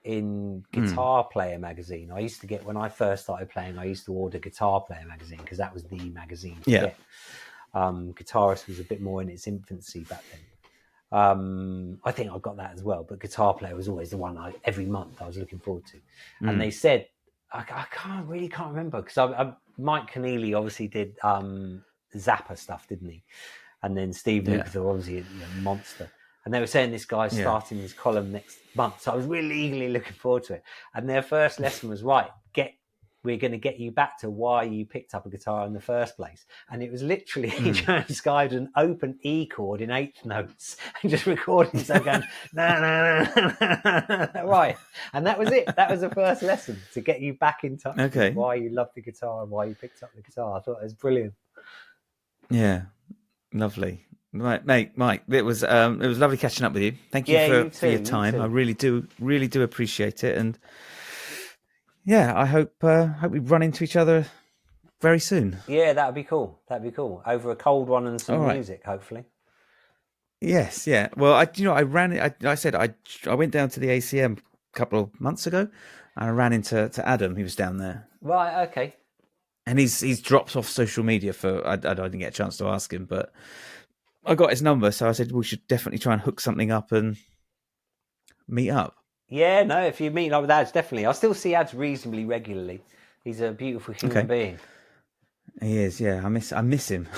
Speaker 2: in Guitar Player magazine. I used to get, when I first started playing, I used to order Guitar Player magazine because that was the magazine to get. Guitarist was a bit more in its infancy back then. I think I got that as well, but Guitar Player was always the one every month I was looking forward to. And they said, I can't remember, because Mike Keneally obviously did Zappa stuff, didn't he? And then Steve Lukather, obviously a monster. And they were saying this guy's starting his column next month. So I was really eagerly looking forward to it. And their first lesson was, we're going to get you back to why you picked up a guitar in the first place. And it was literally transcribed an open E chord in eighth notes and just recording himself going, no. Right. And that was it. That was the first lesson, to get you back in touch with why you love the guitar and why you picked up the guitar. I thought it was brilliant.
Speaker 1: Yeah. Lovely. Right, mate, Mike, it was lovely catching up with you. Thank you for your time. I really do appreciate it. And yeah, I hope we run into each other very soon.
Speaker 2: Yeah, that'd be cool. Over a cold one and some music, hopefully.
Speaker 1: Yes, yeah. Well, I went down to the ACM a couple of months ago, and I ran into Adam. He was down there.
Speaker 2: Right. Okay.
Speaker 1: And he's dropped off social media I didn't get a chance to ask him, but I got his number, so I said we should definitely try and hook something up and meet up.
Speaker 2: Yeah, no, if you meet up with Ads, definitely. I still see Ads reasonably regularly. He's a beautiful human being.
Speaker 1: He is, yeah. I miss him.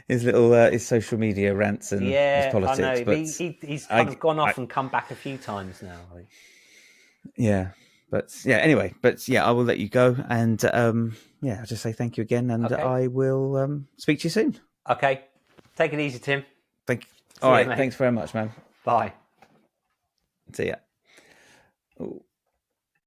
Speaker 1: His little his social media rants and his politics.
Speaker 2: I know.
Speaker 1: But
Speaker 2: he's kind of gone off and come back a few times now. I think.
Speaker 1: Yeah. Anyway, I will let you go, and I'll just say thank you again, and I will speak to you soon.
Speaker 2: Okay, take it easy, Tim.
Speaker 1: Thank you. All right, thanks very much, man.
Speaker 2: Bye.
Speaker 1: See ya. Ooh.